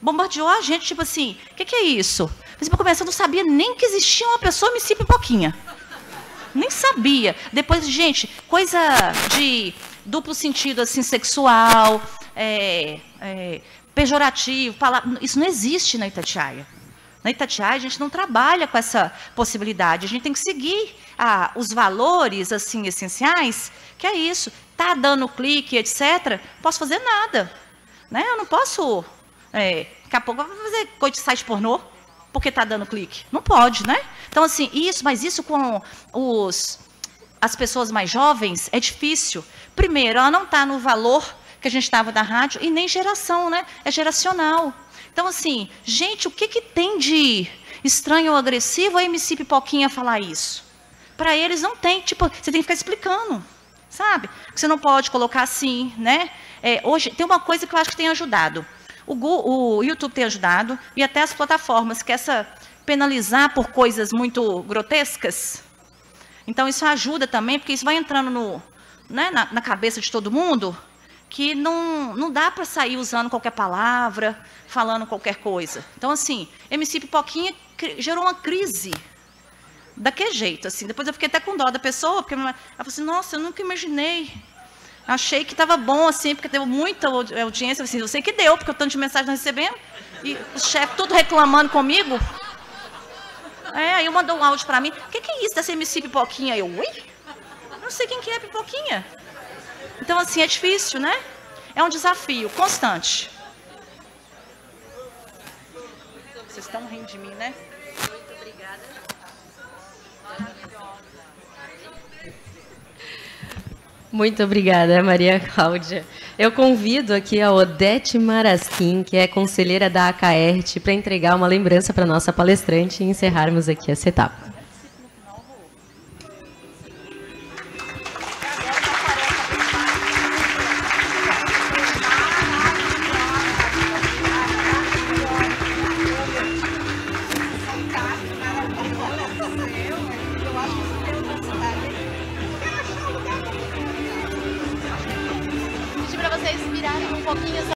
bombardeou a gente, tipo assim, o que é isso? Mas para começar, eu não sabia nem que existia uma pessoa MC Pipoquinha. Nem sabia. Depois, gente, coisa de duplo sentido, assim, sexual, pejorativo, isso não existe na Itatiaia. Na Itatiaia, a gente não trabalha com essa possibilidade. A gente tem que seguir os valores, assim, essenciais, que é isso. Tá dando clique, etc., não posso fazer nada. Né? Eu não posso, daqui a pouco, eu vou fazer coisa de site pornô, porque tá dando clique. Não pode, né? Então, assim, mas isso com as pessoas mais jovens é difícil. Primeiro, ela não está no valor que a gente estava da rádio, e nem geração, né? É geracional. Então, assim, gente, o que tem de estranho ou agressivo a MC Pipoquinha falar isso? Para eles não tem, tipo, você tem que ficar explicando, sabe? Você não pode colocar assim, né? Hoje, tem uma coisa que eu acho que tem ajudado. O YouTube tem ajudado, e até as plataformas, que penalizar por coisas muito grotescas. Então, isso ajuda também, porque isso vai entrando na cabeça de todo mundo, que não dá para sair usando qualquer palavra, falando qualquer coisa. Então, assim, MC Pipoquinha gerou uma crise daquele jeito, assim. Depois eu fiquei até com dó da pessoa, porque ela falou assim, nossa, eu nunca imaginei. Achei que estava bom, assim, porque deu muita audiência. Assim, eu sei que deu, porque o tanto de mensagem nós recebemos. E o chefe tudo reclamando comigo. Aí eu mandou um áudio para mim. O que é isso dessa MC Pipoquinha? Eu, ui? Não sei quem que é Pipoquinha. Então, assim, é difícil, né? É um desafio constante. Vocês estão rindo de mim, né? Muito obrigada. Muito obrigada, Maria Cláudia. Eu convido aqui a Odete Marasquim, que é conselheira da ACAERT, para entregar uma lembrança para a nossa palestrante e encerrarmos aqui essa etapa. Para vocês virarem um pouquinho